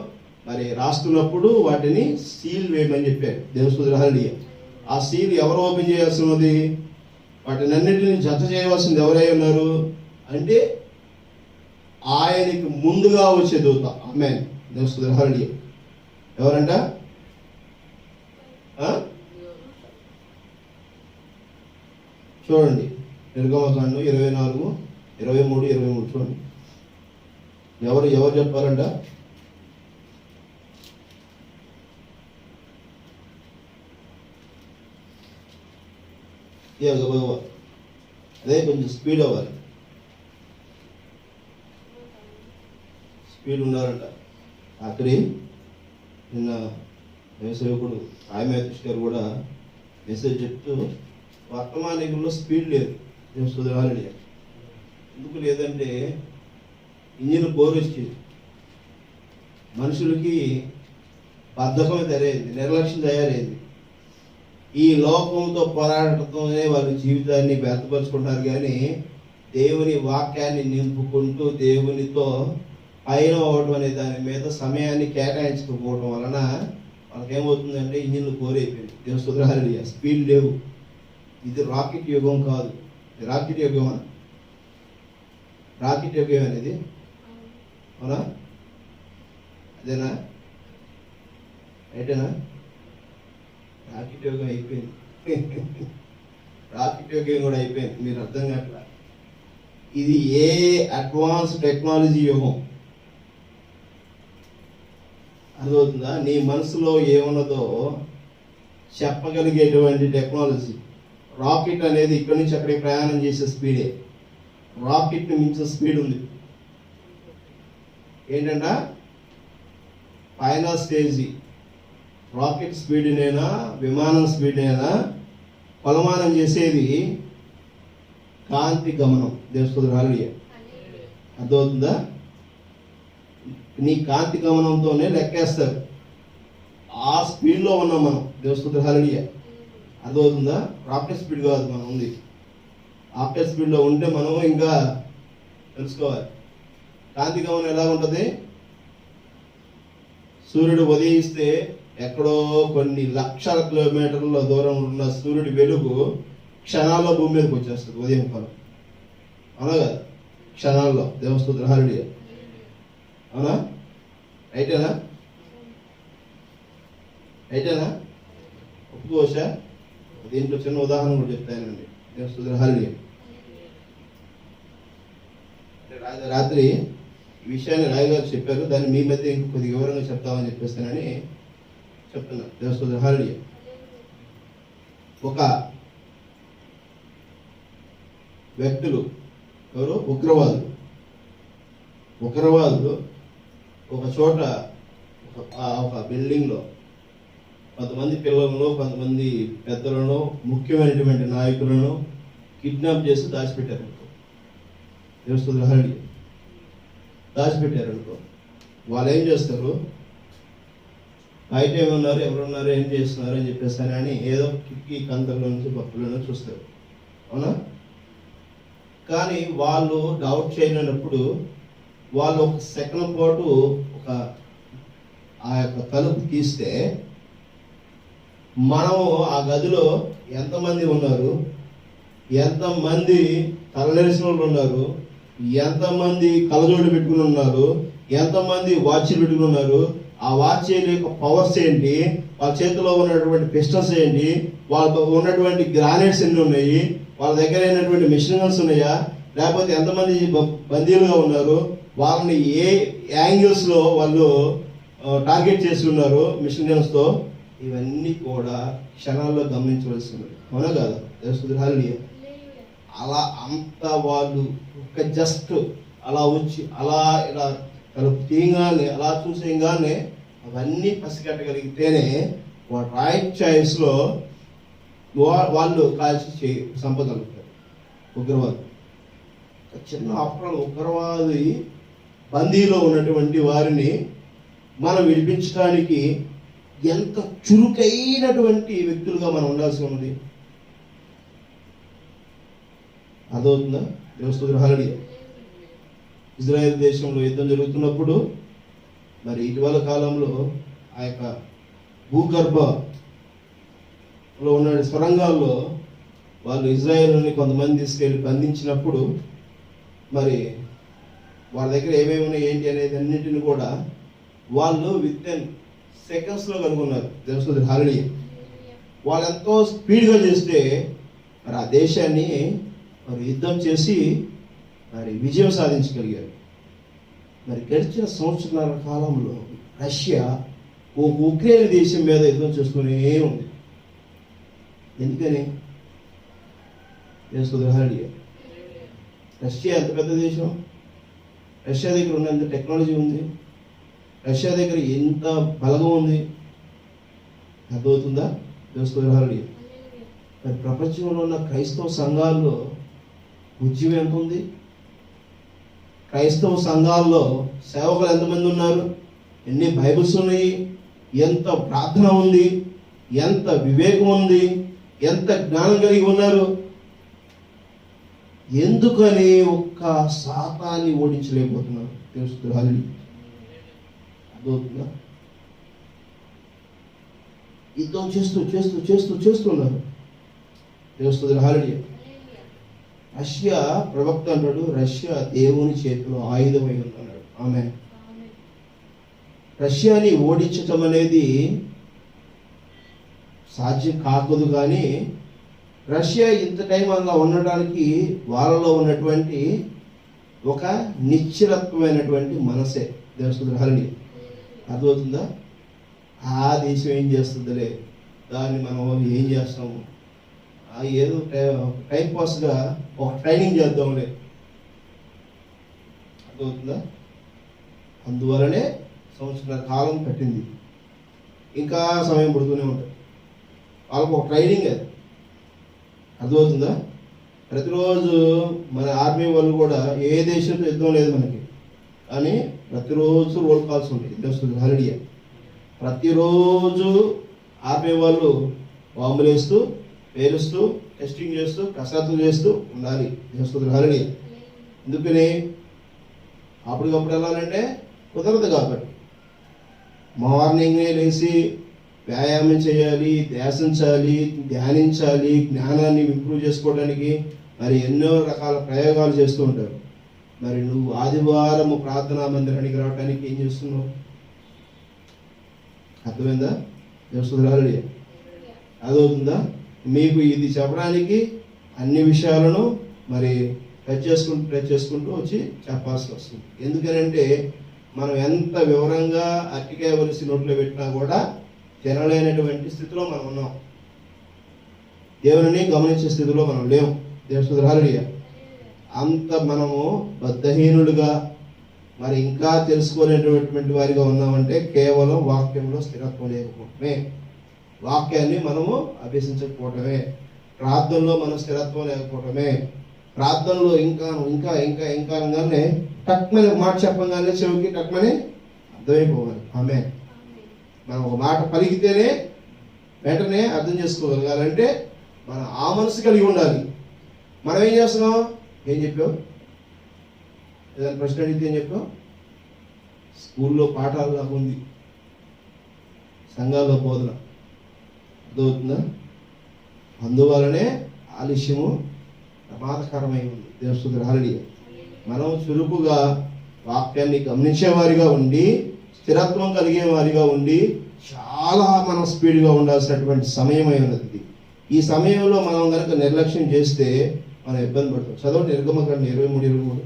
మరి రాస్తున్నప్పుడు వాటిని సీల్ వేయమని చెప్పారు. దేవస్తుతుల హల్లెలూయా. ఆ సీల్ ఎవరు ఓపెన్ చేయాల్సి ఉన్నది? వాటిని అన్నింటినీ జత చేయవలసింది ఎవరై ఉన్నారు అంటే ఆయనకి ముందుగా వచ్చే దూత. ఆమేన్. దేవస్తుతుల హల్లెలూయా. ఎవరంట? చూడండి నిర్గమకాండం 24, 23, 23 చూడండి. ఎవరు చెప్పారంట? అదే కొంచెం స్పీడ్ అవ్వాలి. స్పీడ్ ఉండాలంట. అక్కడి నిన్న వ్యవసాయకుడు రాయమేకృష్ణ గారు కూడా మెసేజ్ చెప్తూ వర్తమానంలో స్పీడ్ లేదు. హల్లెలూయా. ఎందుకు లేదంటే ఇంజిన్ బోర్ వచ్చింది, మనుషులకి బద్ధకం తయారైంది, నిర్లక్ష్యం తయారైంది. ఈ లోకంతో పోరాటంతోనే వాళ్ళ జీవితాన్ని వ్యర్థపరుచుకుంటారు. కానీ దేవుని వాక్యాన్ని నింపుకుంటూ దేవునితో పైన అవ్వడం అనే దాని మీద సమయాన్ని కేటాయించకపోవడం వలన వాళ్ళకేమవుతుందంటే ఇంజిన్లు కోరైపోయింది. దేవస్తుతుల హల్లెలూయా. స్పీడ్ లేవు. ఇది రాకెట్ యుగం కాదు. రాకెట్ యుగమా? రాకెట్ యుగం అనేది అవునా? అదేనా? రైటేనా? రాకెట్ యుగం అయిపోయింది. రాకెట్ యుగం కూడా అయిపోయింది. మీరు అర్థం కావట్లా. ఇది ఏ అడ్వాన్స్ టెక్నాలజీ యుగం. అర్థమవుతుందా? నీ మనసులో ఏమున్నదో చెప్పగలిగేటువంటి టెక్నాలజీ. రాకెట్ అనేది ఇక్కడి నుంచి అక్కడికి ప్రయాణం చేసే స్పీడే. రాకెట్ని మించిన స్పీడ్ ఉంది. ఏంటంట? ఫైనల్ స్టేజీ రాకెట్ స్పీడ్నైనా విమానం స్పీడ్నైనా కొలమానం చేసేది కాంతి గమనం. దేవస్తుతుల హల్లెలూయా. అర్థమవుతుందా? నీ కాంతి గమనంతోనే లెక్కేస్తారు. ఆ స్పీడ్లో ఉన్నాం మనం. దేవస్తుతుల హల్లెలూయా. అర్థమవుతుందా? రాకెట్ స్పీడ్ కాదు మనం ఉంది. రాకెట్ స్పీడ్లో ఉంటే మనం ఇంకా తెలుసుకోవాలి. కాంతి గమనం ఎలా ఉంటుంది? సూర్యుడు ఉదయిస్తే ఎక్కడో కొన్ని లక్షల కిలోమీటర్ల దూరం ఉన్న సూర్యుడి వెలుగు క్షణాల్లో భూమి మీదకి వచ్చేస్తుంది ఉదయం కాలం. అవునా కదా? క్షణాల్లో. దేవస్తుతుల హల్లెలూయా. అవునా? రైటేనా? రైటేనా? ఒప్పుకోవచ్చా? దీంట్లో చిన్న ఉదాహరణ కూడా చెప్తానండి. దేవస్తుతుల హల్లెలూయా. రాత్రి ఈ విషయాన్ని రాయగారు చెప్పారు. దాన్ని మీ మధ్య ఇంకొక కొద్దిగా వివరంగా చెప్తామని చెప్పేస్తానని చెప్తున్నా. దేవస్తుతుల హల్లెలూయా. ఒక వ్యక్తులు ఎవరు? ఉగ్రవాదులు ఒక చోట ఒక బిల్డింగ్లో కొంతమంది పిల్లలను, కొంతమంది పెద్దలను, ముఖ్యమైనటువంటి నాయకులను కిడ్నాప్ చేసి దాచిపెట్టారు. దేవస్తుతుల హల్లెలూయా. దాచిపెట్టారనుకో, వాళ్ళు ఏం చేస్తారు? బయట ఏమన్నారు, ఎవరున్నారు, ఏం చేస్తున్నారు అని చెప్పేసి అని ఏదో కిటికీ కంతలో నుంచి భక్తులను చూస్తారు. అవునా? కానీ వాళ్ళు డౌట్ చేయలేనప్పుడు వాళ్ళు ఒక సెకండ్ పాటు ఆ యొక్క తలుపు తీస్తే మనము ఆ గదిలో ఎంతమంది ఉన్నారు, ఎంతమంది తలనెరిసిన వాళ్ళు ఉన్నారు, ఎంతమంది కలజోడు పెట్టుకుని ఉన్నారు, ఎంతమంది వాచ్లు పెట్టుకుని ఉన్నారు, ఆ వాచ్ యొక్క పవర్స్ ఏంటి, వాళ్ళ చేతిలో ఉన్నటువంటి పిస్టల్స్ ఏంటి, వాళ్ళ ఉన్నటువంటి గ్రానైట్స్ ఎన్ని ఉన్నాయి, వాళ్ళ దగ్గర అయినటువంటి మిషన్ గన్స్ ఉన్నాయా, లేకపోతే ఎంతమంది బందీలుగా ఉన్నారు, వాళ్ళని ఏ యాంగిల్స్లో వాళ్ళు టార్గెట్ చేసి ఉన్నారు మిషన్ గన్స్తో, ఇవన్నీ కూడా క్షణాల్లో గమనించవలసింది. అవునా కాదా? హల్లెలూయా. అలా అంత వాళ్ళు ఒక జస్ట్ అలా వచ్చి అలా ఇలా తలుపు తీయగానే అలా చూసేయగానే అవన్నీ పసిగట్టగలిగితేనే వాడు రైట్ చాయిస్లో వాళ్ళు కాల్చి చంపగలుగుతారు ఉగ్రవాది. చిన్న ఆఫ్టర్ ఉగ్రవాది బందీలో ఉన్నటువంటి వారిని మనం విడిపించడానికి ఎంత చురుకైనటువంటి వ్యక్తులుగా మనం ఉండాల్సి ఉన్నది. అదవుతుందా? దేవస్తుతులు హల్లెలూయా. ఇజ్రాయెల్ దేశంలో యుద్ధం జరుగుతున్నప్పుడు మరి ఇటీవల కాలంలో ఆ యొక్క భూగర్భలో ఉన్న సొరంగాల్లో వాళ్ళు ఇజ్రాయెల్ని కొంతమంది తీసుకెళ్ళి బంధించినప్పుడు మరి వాళ్ళ దగ్గర ఏమేమి ఉన్నాయి ఏంటి అనేది అన్నింటిని కూడా వాళ్ళు విత్ ఇన్ సెకండ్స్లో కనుగొన్నారు. దేవస్తుతులు హల్లెలూయా. వాళ్ళు ఎంతో స్పీడ్గా చేస్తే మరి ఆ దేశాన్ని మరి యుద్ధం చేసి మరి విజయం సాధించగలిగారు. మరి గడిచిన సంవత్సరాల కాలంలో రష్యా ఉక్రెయిన్ దేశం మీద యుద్ధం చేస్తూనే ఉంది. ఎందుకని? హల్లెలూయా. రష్యా ఎంత పెద్ద దేశం, రష్యా దగ్గర ఉన్నంత టెక్నాలజీ ఉంది, రష్యా దగ్గర ఎంత బలగం ఉంది. అర్థమవుతుందా? హల్లెలూయా. మరి ప్రపంచంలో ఉన్న క్రైస్తవ సంఘాల్లో ఉద్యమం ఎంత ఉంది? క్రైస్తవ సంఘాల్లో సేవకులు ఎంతమంది ఉన్నారు? ఎన్ని బైబిల్స్ ఉన్నాయి? ఎంత ప్రార్థన ఉంది? ఎంత వివేకం ఉంది? ఎంత జ్ఞానం కలిగి ఉన్నారు? ఎందుకని ఒక్క శాతాన్ని ఓడించలేకపోతున్నారు? తెలుస్తుంది. హల్లెలూయా. అర్థమవుతుందా? యుద్ధం చేస్తూ చేస్తూ చేస్తూ చేస్తున్నారు. తెలుస్తుంది. హల్లెలూయా. రష్యా ప్రవక్త అంటాడు, రష్యా దేవుని చేతిలో ఆయుధమై ఉందన్నాడు. ఆమేన్. రష్యాని ఓడించటం అనేది సాధ్యం కాకూడదు, కానీ రష్యా ఇంత టైం అలా ఉండడానికి వాళ్ళలో ఉన్నటువంటి ఒక నిశ్చలత్వమైనటువంటి మనసే. దేవస్తుతులు హల్లెలూయా. అర్థమవుతుందా? ఆ దేశం ఏం చేస్తుందిలే, దాన్ని మనం ఏం చేస్తాము, ఏదో టైంపాస్గా ఒక ట్రైనింగ్ చేద్దాంలే. అర్థమవుతుందా? అందువలనే సంవత్సరాల కాలం పట్టింది, ఇంకా సమయం పడుతూనే ఉంటుంది. వాళ్ళకు ఒక ట్రైనింగ్ అది. అర్థమవుతుందా? ప్రతిరోజు మన ఆర్మీ వాళ్ళు కూడా ఏ దేశంతో యుద్ధం లేదు మనకి, కానీ ప్రతిరోజు రోల్ కాల్స్ ఉంటాయి. తెలుస్తుంది. హల్లెలూయా. ప్రతిరోజు ఆర్మీ వాళ్ళు బాంబులు వేస్తూ పేలుస్తూ టెస్టింగ్ చేస్తూ కసరత్తు చేస్తూ ఉండాలి. తెలుస్తుంది. హల్లెలూయా. ఎందుకని? అప్పటికప్పుడు వెళ్ళాలంటే కుదరదు కాబట్టి మార్నింగే లేచి వ్యాయామం చేయాలి, ధ్యానించాలి, జ్ఞానాన్ని ఇంప్రూవ్ చేసుకోవడానికి మరి ఎన్నో రకాల ప్రయోగాలు చేస్తూ ఉంటారు. మరి నువ్వు ఆదివారం ప్రార్థనా మందిరానికి రావడానికి ఏం చేస్తున్నావు? అర్థమైందా? హల్లెలూయా. అదవుతుందా? మీకు ఇది చెప్పడానికి అన్ని విషయాలను మరి టచ్ చేసుకుంటూ వచ్చి చెప్పాల్సి వస్తుంది. ఎందుకనంటే మనం ఎంత వివరంగా అట్టికాయ వలసి నోట్లో పెట్టినా కూడా తినలేనటువంటి స్థితిలో మనం ఉన్నాం. దేవుని గమనించే స్థితిలో మనం లేవు. దేవుని హల్లెలూయా. అంత మనము బద్ధహీనులుగా మరి ఇంకా తెలుసుకోలేనటువంటి వారిగా ఉన్నామంటే కేవలం వాక్యంలో స్థిరత్వం లేకపోవటమే, వాక్యాన్ని మనము అభ్యసించకపోవటమే, ప్రార్థనలో మనం స్థిరత్వం లేకపోవటమే, ప్రార్థనలో ఇంకా ఇంకా ఇంకా ఇంకా అనగానే టక్మని మాట చెప్పగానే చెవికి టక్మని అర్థమైపోవాలి. ఆమేన్. మనం ఒక మాట పలికితేనే వెంటనే అర్థం చేసుకోగలగాలంటే మనం ఆ మనసు కలిగి ఉండాలి. మనం ఏం చేస్తున్నాం? ఏం చెప్పావు? ఏదైనా ప్రశ్న అడిగితే ఏం చెప్పావు? స్కూల్లో పాఠాలు లాగా ఉంది, సంఘాల్లో బోధన. అర్థమవుతుందా? అందువలనే ఆలస్యము ప్రమాదకరమై ఉంది. దేవుని స్తోత్రం. హల్లెలూయా. మనం చురుకుగా వాక్యాన్ని గమనించేవారిగా ఉండి, స్థిరత్వం కలిగే వారిగా ఉండి, చాలా మనం స్పీడ్గా ఉండాల్సినటువంటి సమయమై ఉన్నది. ఈ సమయంలో మనం కనుక నిర్లక్ష్యం చేస్తే మనం ఇబ్బంది పడతాం. చదవండి నిర్గమకాండం 23:23.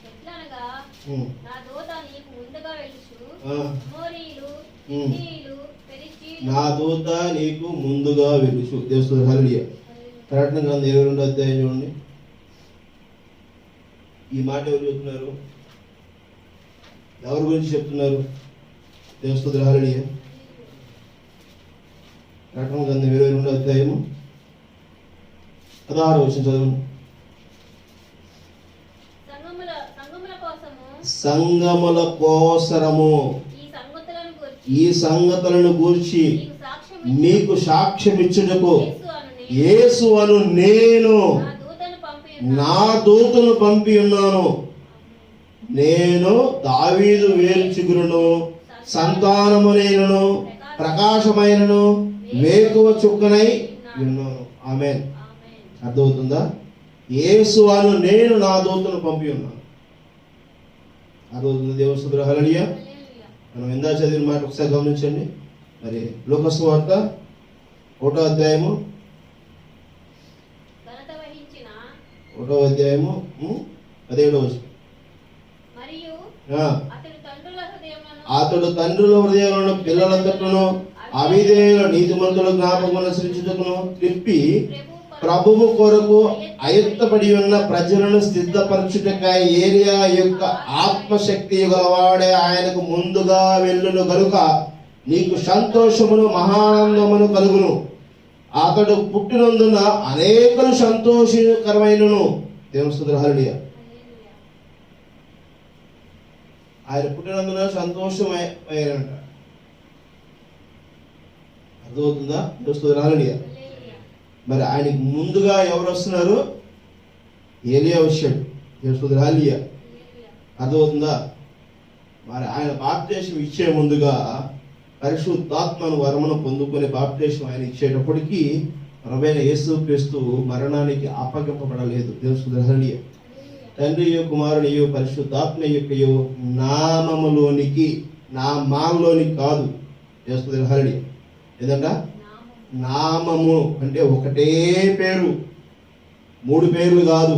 ఎట్లనగా నా దూత నీకు ముందుగా వెలుచు, అమోరీయులు, హిత్తీయులు, పెరిజ్జీయులు, నా దూత నీకు ముందుగా వెలుచు. దేవుని స్తోత్రం. హల్లెలూయా. ప్రకటన గ్రంథం 22వ అధ్యాయం చూడండి. ఈ మాట ఎవరు చెప్తున్నారు? ఎవరి గురించి చెప్తున్నారు? దేవుని స్తోత్రం. హల్లెలూయా. ప్రకటన గ్రంథం 22వ అధ్యాయము 16వ వచనం చదవండి. సంగముల కోసరము ఈ సంగతులను గూర్చి మీకు సాక్ష్యం ఇచ్చుటకు యేసు అను నేను నా దూతను పంపి ఉన్నాను. నేను దావీదు వేరు చిగురును, సంతానమునైనను, ప్రకాశమైనను, వేకువ చుక్కనై ఉన్నాను. ఆమేన్. అర్థమవుతుందా? యేసు అను నేను నా దూతను పంపి ఉన్నాను. అర్థమవుతుంది? దేవుని స్తోత్రం. హల్లెలూయా. మనం ఇందా చదివిన మాట ఒకసారి గమనించండి. మరి లూకా సువార్త 1వ అధ్యాయము 17వ వచనం. అతడు తండ్రుల హృదయంలో పిల్లలందరిలోనూ అవిధేయుల నీతిమంతుల జ్ఞాపకం అనుసరించుటకును త్రిప్పి ప్రభువు కొరకు అయుత్తపడి ఉన్న ప్రజలను సిద్ధపరచుటకై ఏలియా యొక్క ఆత్మశక్తి గలవాడే ఆయనకు ముందుగా వెళ్ళును గనుక నీకు సంతోషమును మహానందమును కలుగును. అతడు పుట్టినందున అనేకులు సంతోషకరమైనను. దేవుని స్తోత్రం. హల్లెలూయా. ఆయన పుట్టినందున సంతోషమైనంట. అర్థమవుతుందా? దేవుని స్తోత్రం. హల్లెలూయా. మరి ఆయనకి ముందుగా ఎవరు వస్తున్నారు? ఏలియా వచ్చాడు. దేవుని స్తోత్రం. హల్లెలూయా. అర్థమవుతుందా? మరి ఆయన బాప్తిసం ఇచ్చే ముందుగా పరిశుద్ధాత్మను వరమును పొందుకునే బాప్తిసం ఆయన ఇచ్చేటప్పటికి ప్రభువైన యేసుక్రీస్తు మరణానికి అప్పగింపబడలేదు. దేవుని స్తోత్రం. హల్లెలూయా. తండ్రియు కుమారునియు పరిశుద్ధాత్మ యొక్కయు నామములోనికి, నామంలోనికి కాదు. దేవుని స్తోత్రం. హల్లెలూయా. ఏదంట? నామము అంటే ఒకటే పేరు, 3 పేర్లు కాదు,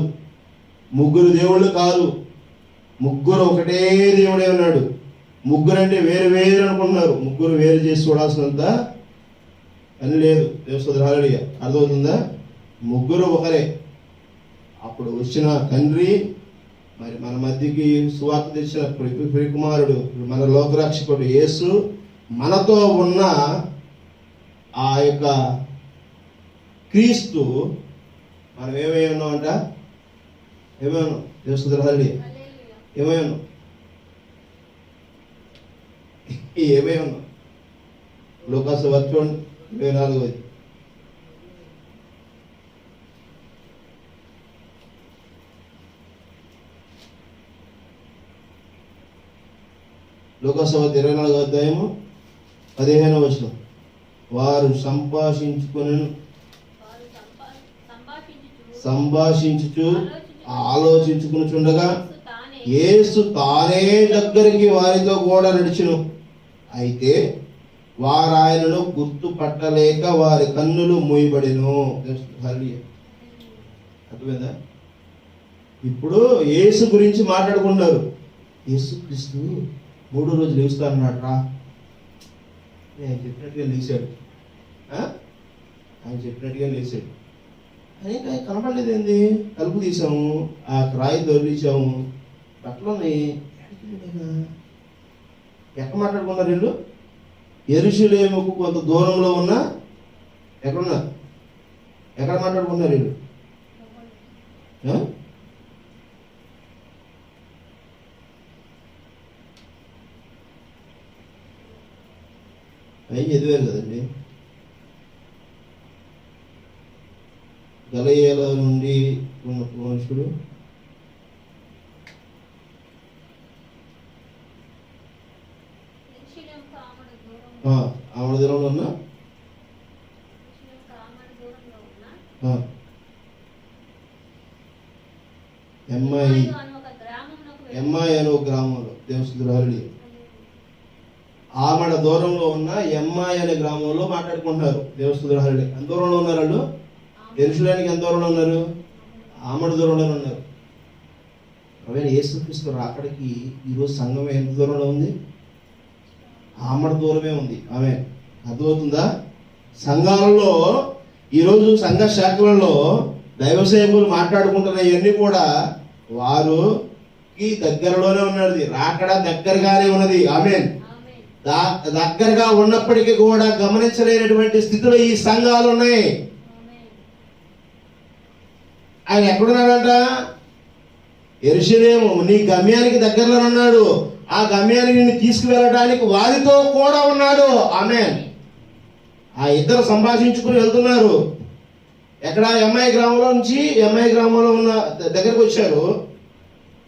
3 దేవుళ్ళు కాదు, 3 ఒకటే దేవుడే ఉన్నాడు. 3 అంటే వేరు వేరు అనుకుంటున్నారు. 3 వేరు చేసి చూడాల్సినంత అని లేదు. దేవుని స్తోత్రం. హల్లెలూయా. అర్థమవుతుందా? 3 ఒకరే. అప్పుడు వచ్చిన తండ్రి, మరి మన మధ్యకి సువార్త తెచ్చిన ప్రియకుమారుడు, మన లోకరక్షకుడు యేసు, మనతో ఉన్న ఆ యొక్క క్రీస్తు, మనం ఏమై ఉన్నామంట? ఏమైనా దేవుని స్తోత్రం. హల్లెలూయా. ఏమై ఉన్నాం? ఏమై ఉన్నాం? లూకా సువార్త 24వ. లూకా సువార్త 24వ అధ్యాయము 15వ వచనం. వారు సంభాషించుచు ఆలోచించుకునిచుండగా యేసు తానే దగ్గరికి వారితో కూడా నడిచెను. అయితే వారు ఆయనను గుర్తుపట్టలేక వారి కన్నులు మూయబడెను. అర్థమైందా? ఇప్పుడు యేసు గురించి మాట్లాడుకున్నారు. యేసుక్రీస్తు 3వ రోజు లేస్తానన్నాడు రా. ఆయన చెప్పినట్టుగా లేచాడు. ఆయన చెప్పినట్టుగా లేచాడు. ఆయన కనపడలేదు. ఏంది? తలుపు తీసాము, ఆ రాయి దొరికించాము, బట్టలున్నాయి. ఎక్కడ మాట్లాడుకున్నారు వీళ్ళు? యెరూషలేముకు కొంత దూరంలో ఉన్న ఎక్కడున్నారు? ఎక్కడ మాట్లాడుకున్నారు వీళ్ళు? అవి చదివారు కదండి. గలిలయ నుండి ఉన్న మనుషుడు ఆమడ దూరంలో ఉన్న ఎమ్మాయి అనే ఒక గ్రామంలో దేవస్థురాలు ఆమడ దూరంలో ఉన్న ఎమ్మాయి అనే గ్రామంలో మాట్లాడుకుంటున్నారు దేవస్థురాలు. ఎంత దూరంలో ఉన్నారు వాళ్ళు? యెరూషలేముకి ఎంత దూరంలో ఉన్నారు? ఆమడ దూరంలో ఉన్నారు. ప్రవీణ యేసుక్రీస్తు రాకడికి ఈరోజు సంఘం ఎంత దూరంలో ఉంది? ఆమడ దూరమే ఉంది. ఆమె అర్థమవుతుందా? సంఘాలలో ఈరోజు సంఘ శాఖలలో దైవ సేవకులు మాట్లాడుకుంటున్న ఇవన్నీ కూడా వారికి దగ్గరలోనే ఉన్నది. రాకడ దగ్గరగానే ఉన్నది. ఆమె దగ్గరగా ఉన్నప్పటికీ కూడా గమనించలేనటువంటి స్థితిలో ఈ సంఘాలు ఉన్నాయి. ఆయన ఎక్కడున్నాడంట? యెరూషలేము నీ గమ్యానికి దగ్గరలో ఉన్నాడు. ఆ గమ్యానికి నిన్ను తీసుకువెళ్ళడానికి వారితో కూడా ఉన్నాడు. ఆమేన్. ఆ ఇద్దరు సంభాషించుకుని వెళ్తున్నారు. ఎక్కడ? ఎమ్మాయి గ్రామంలో నుంచి ఎమ్మాయి గ్రామంలో ఉన్న దగ్గరకు వచ్చారు.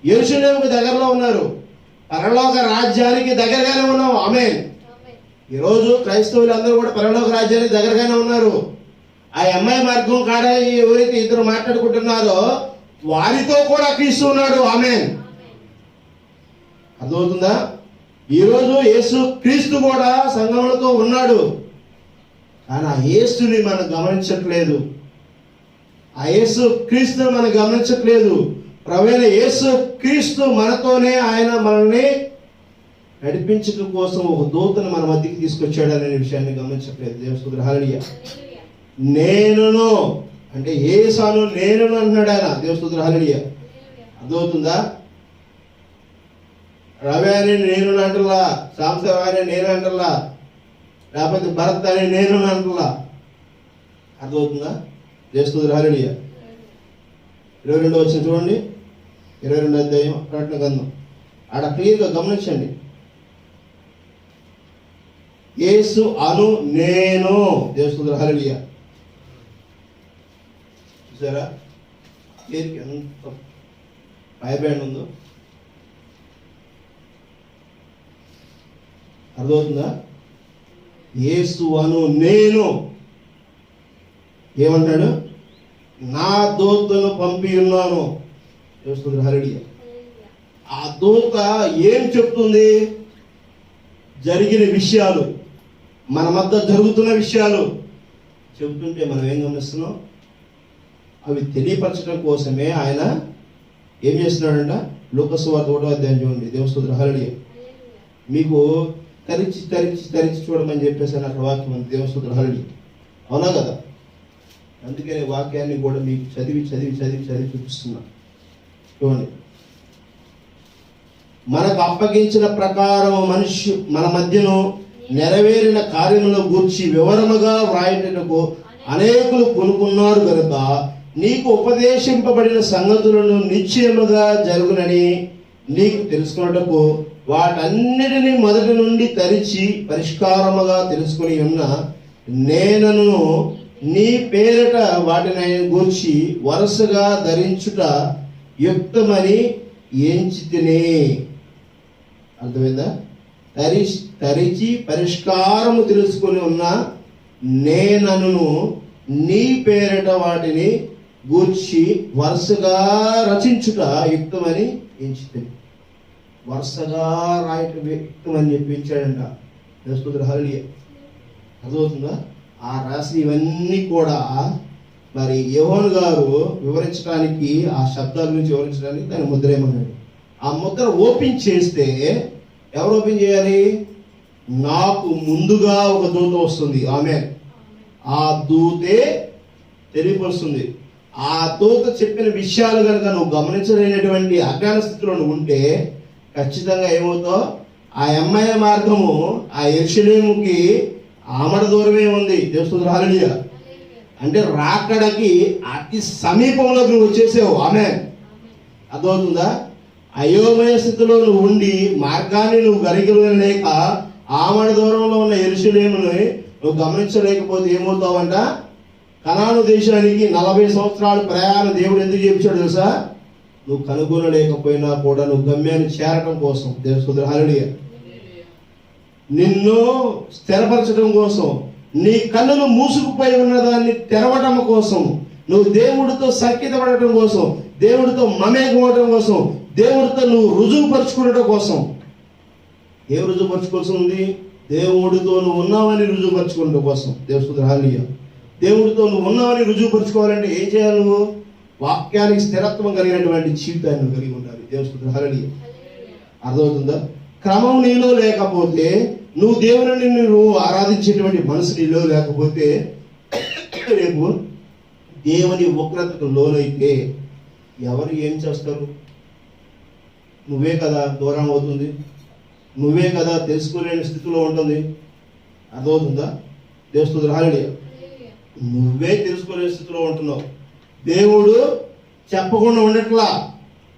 యెరూషలేముకు దగ్గరలో ఉన్నారు. పరలోక రాజ్యానికి దగ్గరగానే ఉన్నాం. ఆమేన్. ఈరోజు క్రైస్తవులు అందరూ కూడా పరలోక రాజ్యానికి దగ్గరగానే ఉన్నారు. ఆ ఎమ్మాయి మార్గం కాడ ఎవరైతే ఇద్దరు మాట్లాడుకుంటున్నారో వారితో కూడా క్రీస్తు ఉన్నాడు. ఆమేన్. అర్థమవుతుందా? ఈరోజు యేసు క్రీస్తు కూడా సంఘములతో ఉన్నాడు. కానీ ఆ యేసుని మనం గమనించట్లేదు. ఆ యేసు క్రీస్తుని మనం గమనించట్లేదు. ప్రవీణ యేసు క్రీస్తు మనతోనే ఆయన మనల్ని నడిపించడం కోసం ఒక దూతను మన మధ్యకి తీసుకొచ్చాడు అనే విషయాన్ని గమనించట్లేదు. దేవస్తుడు హల్లెలూయా. నేనును అంటే యేసాను నేను అంటున్నాడు ఆయన. దేవస్తుడు హల్లెలూయా. అర్థమవుతుందా? రవి అని నేను అంటలా, సాంసవ్ అని నేను అంటలా, లేకపోతే భరత్ అని నేను అంటలా. అర్థమవుతుందా? దేవస్తుడు హల్లెలూయా. 22 వచ్చిన చూడండి, 22 అధ్యాయం ప్రకటన గ్రంథం. ఆడ క్లియర్గా గమనించండి. యేసు అను నేను. దేవస్తుడు హల్లెలూయా. చూసారా ఎంత భయపడి ఉందో? అర్థమవుతుందా? యేసు అను నేను ఏమంటాడు? నా దూతను పంపి ఉన్నాను. హల్లెలూయా. ఆ దూత ఏం చెప్తుంది? జరిగిన విషయాలు, మన మధ్య జరుగుతున్న విషయాలు చెబుతుంటే మనం ఏం గమనిస్తున్నాం? అవి తెలియపరచడం కోసమే ఆయన ఏం చేస్తున్నాడంట? లూకాసు వార్త 1వ అధ్యాయం చూడండి. దేవస్తుడు హల్లెలూయా. మీకు తరిచి తరిచి తరిచి చూడమని చెప్పేసి అక్కడ వాక్యం ఉంది. దేవస్తుడు హల్లెలూయా. అవునా కదా? అందుకనే వాక్యాన్ని కూడా మీకు చదివి చదివి చదివి చదివి చూపిస్తున్నా. చూడండి, మనకు అప్పగించిన ప్రకారం మన మధ్యను నెరవేరిన కార్యములను గూర్చి వివరముగా వ్రాయటకు అనేకులు కొనుక్కున్నారు కనుక నీకు ఉపదేశింపబడిన సంగతులను నిశ్చయముగా జరుగునని నీకు తెలుసుకున్నటకు వాటన్నిటిని మొదటి నుండి తరిచి పరిష్కారముగా తెలుసుకుని ఉన్న నేనను నీ పేరిట వాటిని గూర్చి వరుసగా ధరించుట యుక్తమని ఎంచితిని. అర్థమైందా? తరిచి పరిష్కారము తెలుసుకుని ఉన్న నేనను నీ పేరిట వాటిని గూర్చి వరుసగా రచించుట యుక్తమని ఎంచితిని. వరుసగా రాయటం యుక్తమని చెప్పించాడంట. హల్లెలూయా. అర్థమవుతుందా? ఆ రాసి ఇవన్నీ కూడా మరి యోహాను గారు వివరించడానికి, ఆ శబ్దాల గురించి వివరించడానికి దాన్ని ముద్ర ఏమన్నాడు? ఆ ముద్ర ఓపెన్ చేస్తే ఎవరు ఓపెన్ చేయాలి? నాకు ముందుగా ఒక దూత వస్తుంది. ఆమేన్. ఆ దూతే తెలియపరుస్తుంది. ఆ దూత చెప్పిన విషయాలు కనుక నువ్వు గమనించలేనటువంటి అజ్ఞాన స్థితిలో నువ్వు ఉంటే ఖచ్చితంగా ఏమవుతావు? ఆ అమ్మాయి మార్గము ఆ యెరూషలేముకి ఆమడ దూరమే ఉంది. దేవస్తుడు హల్లెలూయా. అంటే రాకడకి అతి సమీపంలోకి నువ్వు వచ్చేసావు. ఆమేన్. అర్థమవుతుందా? అయోమయ స్థితిలో నువ్వు ఉండి మార్గాన్ని నువ్వు గరిగలేక ఆమడ దూరంలో ఉన్న యెరూషలేముని నువ్వు గమనించలేకపోతే ఏమవుతావంట? కనాను దేశానికి 40 సంవత్సరాలు ప్రయాణం దేవుడు ఎందుకు చేయించాడు తెలుసా? నువ్వు కనుగొనలేకపోయినా కూడా నువ్వు గమ్యాన్ని చేరటం కోసం. దేవస్తుడు హల్లెలూయా. నిన్ను స్థిరపరచడం కోసం, నీ కన్నులు మూసుకుపోయి ఉన్నదాన్ని తెరవడం కోసం, నువ్వు దేవుడితో సంకేతపడటం కోసం, దేవుడితో మమేకమవడం కోసం, దేవుడితో నువ్వు రుజువుపరుచుకోవడం కోసం. ఏం రుజువుపరచుకోవాల్సి ఉంది? దేవుడితో నువ్వు ఉన్నావని రుజువుపరచుకోవడం కోసం. దేవుని హల్లెలూయా. దేవుడితో నువ్వు ఉన్నావని రుజువుపరుచుకోవాలంటే ఏం చేయాలి? నువ్వు వాక్యానికి స్థిరత్వం కలిగినటువంటి జీవితాన్ని నువ్వు కలిగి ఉండాలి. దేవుని హల్లెలూయా. అర్థమవుతుందా? క్రమం నీలో లేకపోతే, నువ్వు దేవుని నువ్వు ఆరాధించేటువంటి మనసు నీలో లేకపోతే, రేపు దేవుని ఉగ్రతకు లోనైతే ఎవరు ఏం చేస్తారు? నువ్వే కదా దూరం అవుతుంది, నువ్వే కదా తెలుసుకోలేని స్థితిలో ఉంటుంది. అర్థమవుతుందా? దేవుని హల్లెలూయా. నువ్వే తెలుసుకోలేని స్థితిలో ఉంటున్నావు. దేవుడు చెప్పకుండా ఉండట్లా,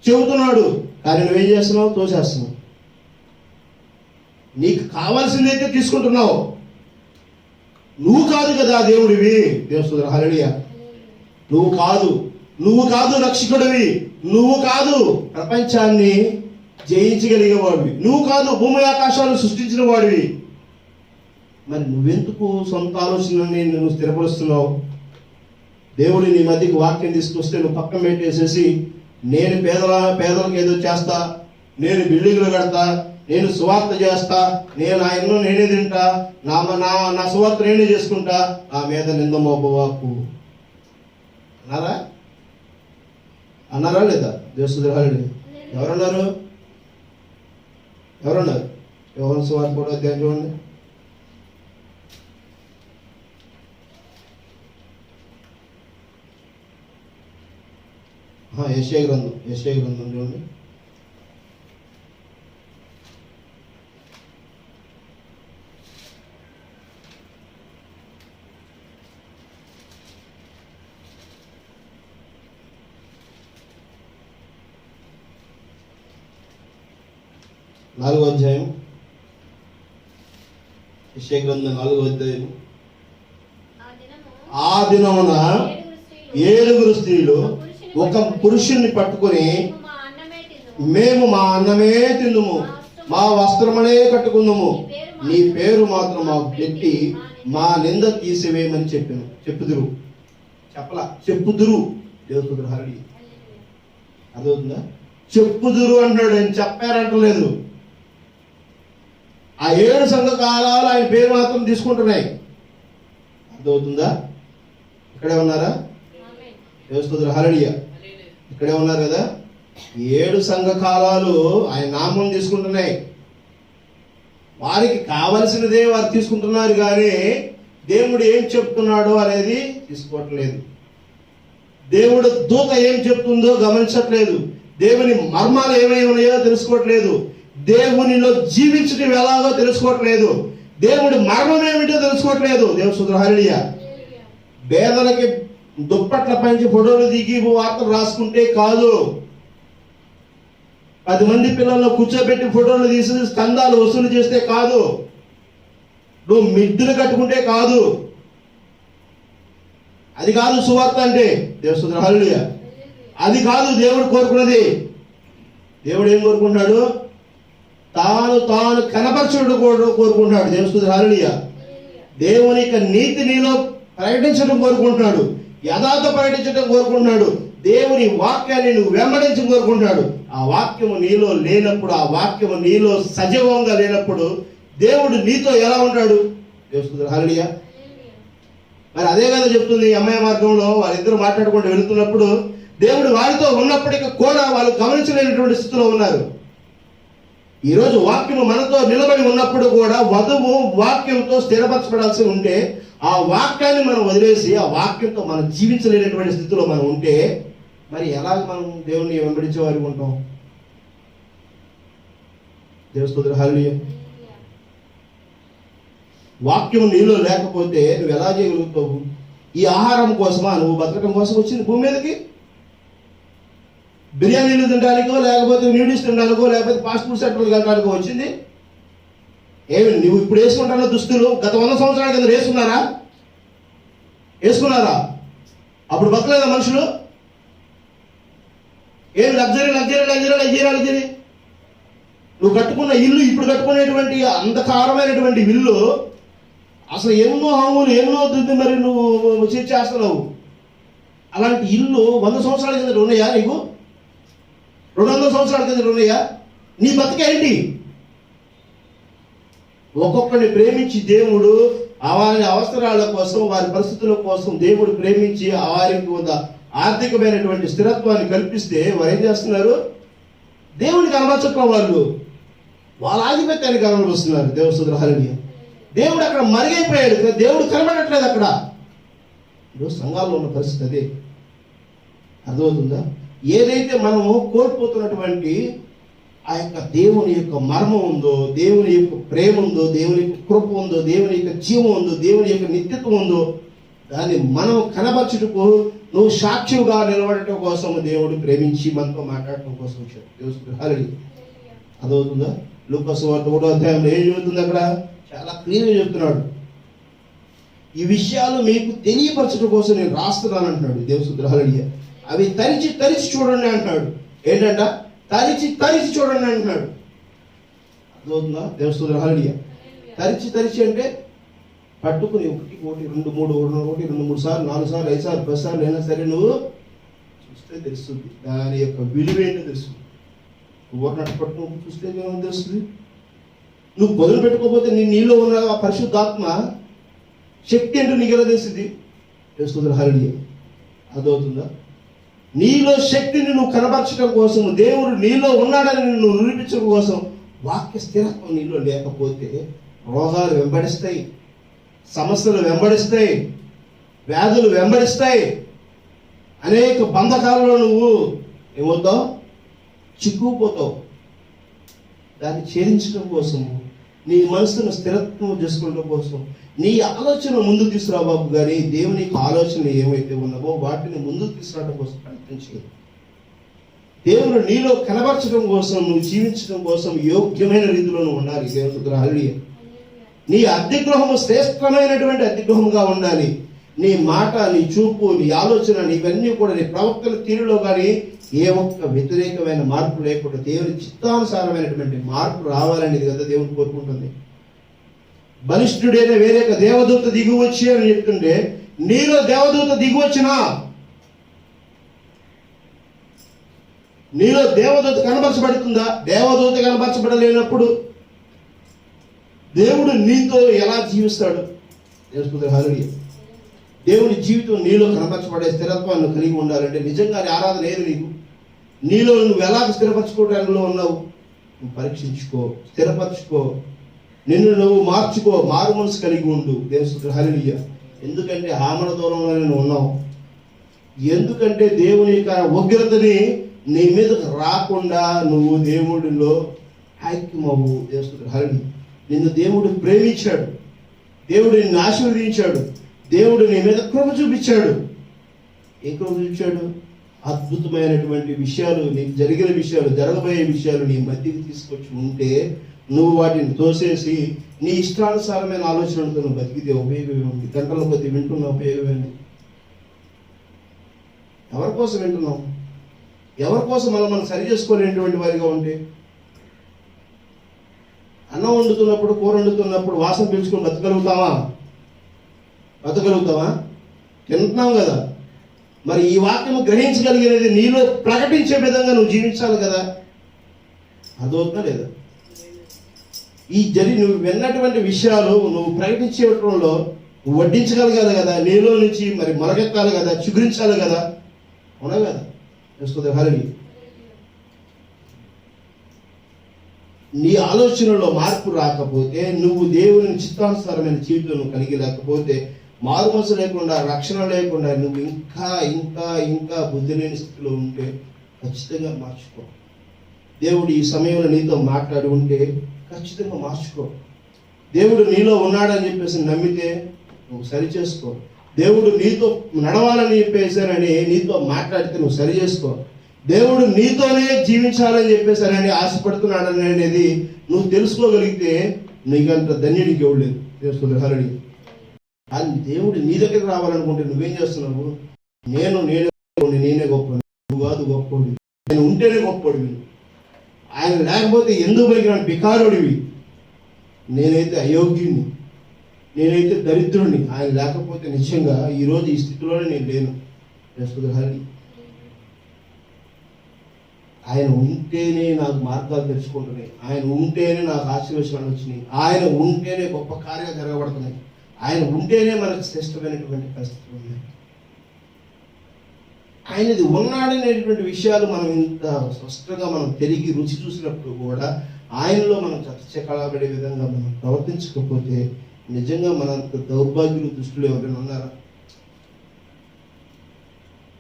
చెబుతున్నాడు, కానీ నువ్వేం చేస్తున్నావు? తోసేస్తున్నావు. నీకు కావాల్సిందైతే తీసుకుంటున్నావు. నువ్వు కాదు కదా దేవుడివి. దేవుని హల్లెలూయా. నువ్వు కాదు రక్షకుడివి. నువ్వు కాదు ప్రపంచాన్ని జయించగలిగేవాడివి. నువ్వు కాదు భూమి ఆకాశాలను సృష్టించిన వాడివి. మరి నువ్వెందుకు సొంత ఆలోచనని నువ్వు స్థిరపరుస్తున్నావు? దేవుడు నీ మధ్యకి వాక్యం తీసుకొస్తే నువ్వు పక్కన పెట్టేసేసి, నేను పేదలకు ఏదో చేస్తా, నేను బిల్డింగ్లు కడతా, నేను సువార్త చేస్తా, నేను ఆయన్ను నేనే తింటా, నా సువార్త నేనే చేసుకుంటా, నా మీద నింద మోపవాకు అన్నారా లేదా? దేవుని హల్లెలూయా. ఎవరన్నారు? యోహాను సువార్త కూడా అధ్యాయం చూడండి. యెషయా గ్రంథం చూడండి. నాలుగో అధ్యాయం, యెషయా గ్రంథం 4వ అధ్యాయం. ఆ దినమున 7 స్త్రీలు ఒక పురుషుణ్ణి పట్టుకొని, మేము మా అన్నమే తిందుము, మా వస్త్రమనే కట్టుకుందుము, నీ పేరు మాత్రం మాకు పెట్టి మా నింద తీసివేయమని చెప్పుదురు. దేవుని హల్లెలూయా. అదవుతుందా? చెప్పుదురు అంటాడు, ఆయన చెప్పారంటలేదు. ఆ 7 సంఘ కాలాలు ఆయన పేరు మాత్రం తీసుకుంటున్నాయి. అర్థమవుతుందా? ఇక్కడే ఉన్నారా? దేవుని హల్లెలూయా. ఇక్కడే ఉన్నారు కదా. 7 సంఘ కాలాలు ఆయన నామం తీసుకుంటున్నాయి. వారికి కావలసినదే వారు తీసుకుంటున్నారు, కానీ దేవుడు ఏం చెప్తున్నాడో అనేది తీసుకోవట్లేదు. దేవుడు దూత ఏం చెప్తుందో గమనించట్లేదు. దేవుని మర్మాలు ఏమై ఉన్నాయో తెలుసుకోవట్లేదు. దేవునిలో జీవించడం ఎలాగో తెలుసుకోవట్లేదు. దేవుడి మర్మం ఏమిటో తెలుసుకోవట్లేదు. దేవుని హల్లెలూయా. పేదలకి దుప్పట్ల పంచి ఫోటోలు దిగి వార్తలు రాసుకుంటే కాదు. 10 మంది పిల్లలను కూర్చోబెట్టి ఫోటోలు తీసి స్కందాలు వసూలు చేస్తే కాదు. నువ్వు మిద్దెలు కట్టుకుంటే కాదు. అది కాదు సువార్త అంటే. దేవుని హల్లెలూయా. అది కాదు దేవుడు కోరుకున్నది. దేవుడు ఏం కోరుకుంటాడు? తాను కనపరచుడు కోరుకుంటాడు. దేవుని హల్లెలూయా. దేవుని యొక్క నీతి నీలో ప్రకటించడం కోరుకుంటున్నాడు. యథార్థ ప్రకటించడం కోరుకుంటున్నాడు. దేవుని వాక్యాన్ని నువ్వు వెంబడించడం కోరుకుంటున్నాడు. ఆ వాక్యము నీలో లేనప్పుడు, ఆ వాక్యము నీలో సజీవంగా లేనప్పుడు దేవుడు నీతో ఎలా ఉంటాడు? దేవుని హల్లెలూయా. మరి అదే కదా చెప్తుంది అమ్మాయి మార్గంలో వాళ్ళిద్దరు మాట్లాడుకుంటూ వెళుతున్నప్పుడు, దేవుడు వారితో ఉన్నప్పటికీ కూడా వాళ్ళు గమనించలేనటువంటి స్థితిలో ఉన్నారు. ఈరోజు వాక్యము మనతో నిలబడి ఉన్నప్పుడు కూడా వధువు వాక్యంతో స్థిరపరచబడాల్సి ఉంటే, ఆ వాక్యాన్ని మనం వదిలేసి ఆ వాక్యంతో మనం జీవించలేనటువంటి స్థితిలో మనం ఉంటే, మరి ఎలాగ మనం దేవుణ్ణి వెంబడించే వారికి ఉంటాం? దేవుని హల్లెలూయా. వాక్యం నీలో లేకపోతే నువ్వు ఎలా చేయగలుగుతావు? ఈ ఆహారం కోసమా నువ్వు బతకడం కోసం వచ్చింది భూమి మీదకి? బిర్యానీలు తినడానికో, లేకపోతే నూడిల్స్ తినడానికో, లేకపోతే ఫాస్ట్ ఫుడ్ సెంటర్లు కట్టడానికో వచ్చింది? ఏమి నువ్వు ఇప్పుడు వేసుకుంటున్న దుస్తులు గత 100 సంవత్సరాల కింద వేసుకున్నారా? అప్పుడు బతకలేదా మనుషులు? ఏమి లగ్జరీ? నువ్వు కట్టుకున్న ఇల్లు, ఇప్పుడు కట్టుకునేటువంటి అంధకారమైనటువంటి ఇల్లు, అసలు ఎన్నో హంగులు ఎన్నో దిద్దు మరి నువ్వు చేస్తున్నావు. అలాంటి ఇల్లు 100 సంవత్సరాల కింద ఉన్నాయా? నీకు 200 సంవత్సరాల కింద ఉన్నాయా? నీ బతికేంటి? ఒక్కొక్కరిని ప్రేమించి దేవుడు వారి అవసరాల కోసం, వారి పరిస్థితుల కోసం దేవుడు ప్రేమించి వారికి ఆర్థికమైనటువంటి స్థిరత్వాన్ని కల్పిస్తే వారు ఏం చేస్తున్నారు? దేవుని కనబరచడం, వాళ్ళ ఆధిపత్యాన్ని కనబరుస్తున్నారు. దేవస్తుతులు హల్లెలూయా. దేవుడు అక్కడ మరుగైపోయాడు, దేవుడు కనబడట్లేదు అక్కడ. ఈరోజు సంఘాల్లో ఉన్న పరిస్థితి అదే. అర్థమవుతుందా? ఏదైతే మనము కోల్పోతున్నటువంటి ఆ యొక్క దేవుని యొక్క మర్మం ఉందో, దేవుని యొక్క ప్రేమ ఉందో, దేవుని యొక్క కృప ఉందో, దేవుని యొక్క జీవం ఉందో, దేవుని యొక్క నిత్యత్వం ఉందో, దాన్ని మనం కనబరచుటకు నువ్వు సాక్షిగా నిలబడటం కోసం దేవుడు ప్రేమించి మనతో మాట్లాడటం కోసం వచ్చాడు. దేవుడు హల్లెలూయా. అదవుతుందా? లూకా సువార్త 3వ అధ్యాయంలో ఏం చెబుతుంది? అక్కడ చాలా క్లియర్గా చెప్తున్నాడు. ఈ విషయాలు మీకు తెలియపరచడం కోసం నేను రాస్తున్నాను అంటున్నాడు. దేవుడు హల్లెలూయా. అవి తరిచి తరిచి చూడండి అంటున్నాడు. ఏంటంట? తరిచి తరిచి చూడండి అంటున్నాడు. అర్థమవుతుందా? దేవుడు హల్లెలూయా. తరిచి తరిచి అంటే పట్టుకుని 1, 2, 3, 2, 3 సార్లు, 4 సార్లు, 5 సార్లు, 10 సార్లు అయినా సరే నువ్వు చూస్తే తెలుస్తుంది. దాని యొక్క విలువ ఏంటో తెలుస్తుంది. ఊరినట్టు పట్టుకుని చూస్తే ఏమో తెలుస్తుంది. నువ్వు బదులు పెట్టుకోకపోతే నీలో ఉన్న ఆ పరిశుద్ధాత్మ శక్తి ఏంటో నీకు ఎలా తెలుస్తుంది? తెలుస్తుంది. హల్లెలూయా. అదవుతుందా? నీలో శక్తిని నువ్వు కనబరచడం కోసం, దేవుడు నీలో ఉన్నాడని నువ్వు నిరూపించడం కోసం వాక్య స్థిరత్వం నీలో లేకపోతే రోగాలు వెంబడిస్తాయి, సమస్యలు వెంబడిస్తాయి, వ్యాధులు వెంబడిస్తాయి. అనేక బంధకాలలో నువ్వు ఏమవుతావు? చిక్కుపోతావు. దాన్ని ఛేదించడం కోసం, నీ మనసును స్థిరత్వం చేసుకోవడం కోసం నీ ఆలోచన ముందుకు తీసుకురా బాబు. కానీ దేవుని ఆలోచనలు ఏమైతే ఉన్నావో వాటిని ముందుకు తీసుకురావడం కోసం ప్రయత్నం చేయాలి. దేవుడు నీలో కనబరచడం కోసం, నువ్వు జీవించడం కోసం యోగ్యమైన రీతిలో నువ్వు ఉండాలి. దేవుడు హల్లెలూయా. నీ అద్దెగృహము శ్రేష్టమైనటువంటి అద్దెగృహముగా ఉండాలి. నీ మాట, నీ చూపు, నీ ఆలోచన, నీవన్నీ కూడా నీ ప్రవక్తల తీరులో కానీ ఏ ఒక్క వ్యతిరేకమైన మార్పు లేకుండా దేవుని చిత్తానుసారమైనటువంటి మార్పు రావాలనేది కదా దేవుడు కోరుకుంటుంది. బలిష్ఠుడైన వేరే దేవదూత దిగి వచ్చి అని చెప్తుంటే, నీలో దేవదూత దిగి వచ్చినా, నీలో దేవదూత కనబరచబడుతుందా? దేవదూత కనబరచబడలేనప్పుడు దేవుడు నీతో ఎలా జీవిస్తాడు? తెలుసుకుంటే హల్లెలూయా. దేవుని జీవితం నీలో కనబరచబడే స్థిరత్వాన్ని కలిగి ఉండాలంటే నిజంగా ఆరాధన ఏది నీకు? నీలో నువ్వు ఎలా స్థిరపరచుకోవడంలో ఉన్నావు? నువ్వు పరీక్షించుకో, స్థిరపరచుకో, నిన్ను నువ్వు మార్చుకో, మారు మనసు కలిగి ఉండు. దేవుని హల్లెలూయా. ఎందుకంటే ఆమడ దూరంలో నువ్వు ఉన్నావు. ఎందుకంటే దేవుని యొక్క ఉగ్రతని నీ మీదకు రాకుండా నువ్వు దేవుడిలో ఐక్యమవు. దేవుని హల్లెలూయా. నిన్ను దేవుడు ప్రేమించాడు, దేవుడు నిన్ను ఆశీర్వదించాడు, దేవుడు నీ మీద కృప చూపించాడు. ఏ కృప చూపించాడు? అద్భుతమైనటువంటి విషయాలు, నీకు జరిగిన విషయాలు, జరగబోయే విషయాలు నీ మధ్యకి తీసుకొచ్చి ఉంటే నువ్వు వాటిని తోసేసి నీ ఇష్టానుసారమైన ఆలోచనలతో నువ్వు బతికితే ఉపయోగం ఉంది. గంటల కొద్ది వింటున్న ఉపయోగం ఏంది? ఎవరి కోసం వింటున్నాం? ఎవరి కోసం మనం సరి చేసుకోలేనటువంటి వారిగా ఉంటే, అన్నం వండుతున్నప్పుడు, కూర వండుతున్నప్పుడు వాసన పీల్చుకొని బతకగలుగుతావా? తింటున్నాం కదా. మరి ఈ వాక్యము గ్రహించగలిగినది నీలో ప్రకటించే విధంగా నువ్వు జీవించాలి కదా. అదవుతుందా లేదా? నువ్వు విన్నటువంటి విషయాలు నువ్వు ప్రకటించేటంలో వడ్డించగలగాలి కదా. నీలో నుంచి మరి మొలకెత్తాలి కదా, చిగురించాలి కదా. అవునా కదా? తెలుస్తుంది హల్లెలూయా. నీ ఆలోచనలో మార్పు రాకపోతే, నువ్వు దేవుని చిత్తానుసారమైన జీవితం కలిగి లేకపోతే, మారు మనసు లేకుండా, రక్షణ లేకుండా నువ్వు ఇంకా ఇంకా ఇంకా బుద్ధి లేని స్థితిలో ఉంటే ఖచ్చితంగా మార్చుకో. దేవుడు ఈ సమయంలో నీతో మాట్లాడి ఉంటే ఖచ్చితంగా మార్చుకో. దేవుడు నీలో ఉన్నాడని చెప్పేసి నమ్మితే నువ్వు సరి చేసుకో. దేవుడు నీతో నడవాలని చెప్పేసారని నీతో మాట్లాడితే నువ్వు సరి చేసుకో. దేవుడు నీతోనే జీవించాలని చెప్పేసారని ఆశపడుతున్నాడని అనేది నువ్వు తెలుసుకోగలిగితే నీకంత ధన్యుడికి ఇవ్వలేదు. తెలుస్తుంది హల్లెలూయా. అని దేవుడు నీ దగ్గర రావాలనుకుంటే నువ్వేం చేస్తున్నావు? నేనే గొప్ప, నువ్వు కాదు గొప్పడు, నేను ఉంటేనే గొప్పడు. ఆయన లేకపోతే ఎందుకు పనికిరాను బికారుడివి, నేనైతే అయోగ్యుడిని, నేనైతే దరిద్రుడిని. ఆయన లేకపోతే నిజంగా ఈరోజు ఈ స్థితిలోనే నేను లేను. ఆయన ఉంటేనే నాకు మార్గాలు తెలుసుకుంటున్నాయి, ఆయన ఉంటేనే నాకు ఆశీర్వచనాలు వచ్చినాయి, ఆయన ఉంటేనే గొప్ప కార్యాలు జరగబడుతున్నాయి, ఆయన ఉంటేనే మనకు శ్రేష్టమైనటువంటి పరిస్థితులు ఉన్నాయి. ఆయనది ఉన్నాడనేటువంటి విషయాలు మనం ఇంత స్పష్టంగా మనం తిరిగి రుచి చూసినప్పుడు కూడా ఆయనలో మనం చర్చకలాబడే విధంగా మనం ప్రవర్తించకపోతే నిజంగా మనంత దౌర్భాగ్యులు దృష్టిలో ఎవరైనా ఉన్నారా?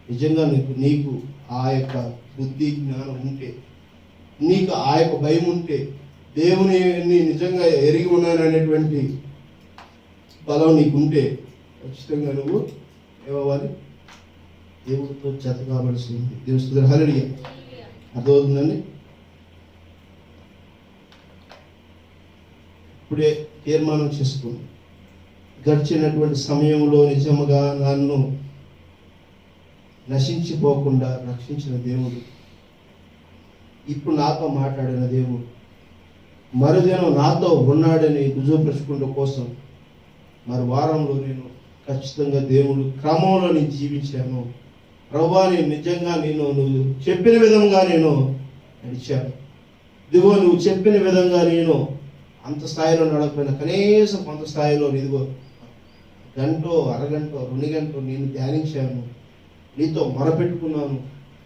నిజంగా నీకు ఆ యొక్క బుద్ధి జ్ఞానం ఉంటే, నీకు ఆ యొక్క భయం ఉంటే, దేవుని నిజంగా ఎరిగి ఉన్నాననేటువంటి బలం నీకుంటే ఖచ్చితంగా నువ్వు ఏమవ్వాలి? దేవుడితో జత కావలసి ఉంది. దేవుడు హల్లెలూయా. అర్థమవుతుందండి? ఇప్పుడే తీర్మానం చేసుకోండి. గడిచినటువంటి సమయంలో నిజముగా నన్ను నశించిపోకుండా రక్షించిన దేవుడు, ఇప్పుడు నాతో మాట్లాడిన దేవుడు, మరుదినం నాతో ఉన్నాడని రుజువుపరచుకోవడం కోసం మరి వారంలో నేను ఖచ్చితంగా దేవుడు క్రమంలో నేను జీవించాను. ప్రభువా, నేను నిజంగా నువ్వు చెప్పిన విధంగా నేను నడిచాను. ఇదిగో నువ్వు చెప్పిన విధంగా నేను అంత స్థాయిలో నడకపోయినా కనీసం కొంత స్థాయిలో ఇదిగో గంటో అరగంట 2 గంటలు నేను ధ్యానించాను, నీతో మొరపెట్టుకున్నాను.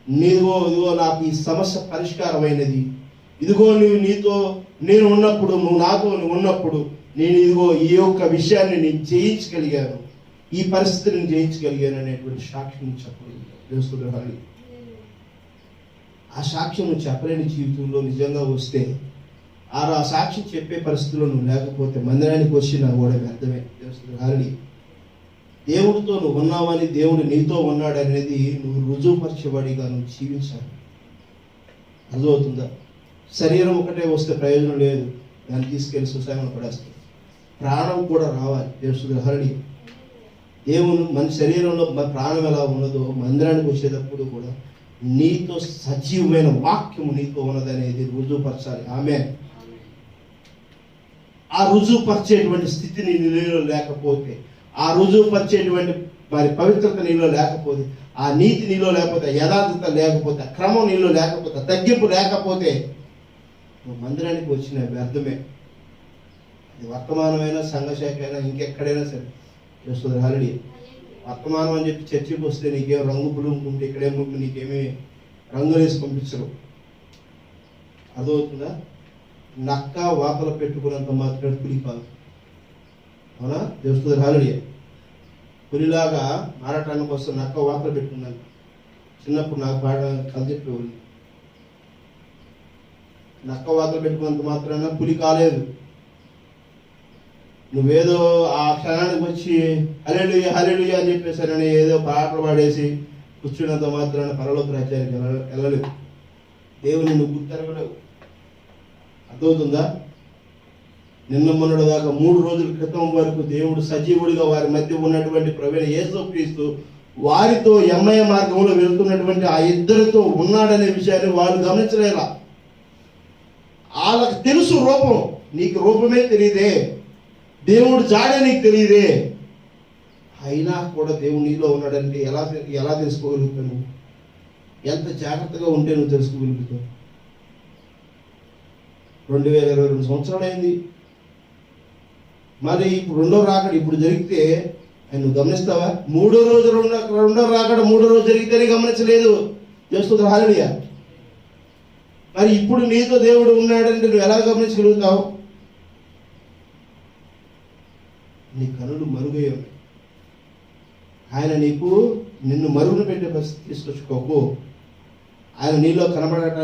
ఇదిగో నాకు ఈ సమస్య పరిష్కారమైనది. ఇదిగో నీతో నేను ఉన్నప్పుడు, నువ్వు నాతో ఉన్నప్పుడు నేను ఇదిగో ఈ యొక్క విషయాన్ని నేను జయించగలిగాను, ఈ పరిస్థితిని జయించగలిగాను అనేటువంటి సాక్ష్యం చెప్పలేదు. తెలుసుకుని ఆ సాక్ష్యం నువ్వు చెప్పలేని జీవితంలో నిజంగా వస్తే, ఆ సాక్ష్యం చెప్పే పరిస్థితుల్లో నువ్వు లేకపోతే మందిరానికి వచ్చినా కూడా వ్యర్థమే. తెలుసుకుని దేవుడితో నువ్వు ఉన్నావని, దేవుడు నీతో ఉన్నాడు అనేది నువ్వు రుజువుపరచబడిగా నువ్వు జీవించాలి. అర్థమవుతుందా? శరీరం ఒకటే వస్తే ప్రయోజనం లేదు, దాన్ని తీసుకెళ్ళి శ్మశానంలో పడేస్తుంది. ప్రాణం కూడా రావాలి. తెలుసుకుని దేవుని మన శరీరంలో ప్రాణం ఎలా ఉన్నదో మందిరానికి వచ్చేటప్పుడు కూడా నీతో సజీవమైన వాక్యము నీతో ఉన్నదనేది రుజువుపరచాలి. ఆమేన్. ఆ రుజువుపరిచేటువంటి స్థితిని నీలో లేకపోతే, ఆ రుజువుపరిచేటువంటి మరి పవిత్రత నీలో లేకపోతే, ఆ నీతి నీలో లేకపోతే, యథార్థత లేకపోతే, క్రమం నీలో లేకపోతే, తగ్గింపు లేకపోతే నువ్వు మందిరానికి వచ్చిన వ్యర్థమే. అది వర్తమానమైనా, సంఘశాఖ అయినా, ఇంకెక్కడైనా సరే. చేస్తుంది హల్లెలూయా. వర్తమానం అని చెప్పి చర్చికి వస్తే నీకేం రంగు పులుముకుంటే ఇక్కడేమో నీకేమీ రంగులు వేసి పంపించరు. అర్థమవుతుందా? నక్క వాతలు పెట్టుకున్నంత మాత్రం పులి కాదు. అవునా? చేస్తుంది హల్లెలూయా. పులిలాగా మారటానికి వస్తే నక్క వాతలు పెట్టుకున్నాను. చిన్నప్పుడు నాకు పాట కథ చెప్పేవాళ్ళు. నక్క వాతలు పెట్టుకున్నంత మాత్రాన పులి కాలేదు. నువ్వేదో ఆ క్షణానికి వచ్చి హల్లెలూయా హల్లెలూయా అని చెప్పేసారని ఏదో పాటలు పాడేసి కూర్చున్నంత మాత్రాన పరలోక రాజ్యానికి వెళ్ళలేవు. దేవుని నువ్వు గుర్తెరగలేవు. అర్థమవుతుందా? నిన్న మొన్నటి దాకా 3 రోజుల క్రితం వరకు దేవుడు సజీవుడిగా వారి మధ్య ఉన్నటువంటి ప్రవీణ యేసుక్రీస్తు వారితో ఎమ్మయ మార్గంలో వెళ్తున్నటువంటి ఆ ఇద్దరితో ఉన్నాడనే విషయాన్ని వాళ్ళు గమనించలేరా? వాళ్ళకి తెలుసు రూపం, నీకు రూపమే తెలియదే, దేవుడు జాడే నీకు తెలియదే. అయినా కూడా దేవుడు నీలో ఉన్నాడంటే ఎలా తెలుసుకోగలుగుతావు? ఎంత జాగ్రత్తగా ఉంటే నువ్వు తెలుసుకోగలుగుతావు? 2022 సంవత్సరాలు అయింది. మరి ఇప్పుడు రెండో రాకడ ఇప్పుడు జరిగితే నువ్వు గమనిస్తావా? రెండో రాకడ 3వ రోజు జరిగితేనే గమనించలేదు. చేస్తుంది హల్లెలూయా. మరి ఇప్పుడు నీతో దేవుడు ఉన్నాడంటే నువ్వు ఎలా గమనించగలుగుతావు? నీ కనులు మరుగై ఉన్నాయి. ఆయన నిన్ను మరుగున పెట్టే పరిస్థితి తీసుకొచ్చుకోకు. ఆయన నీలో కనబడటానికి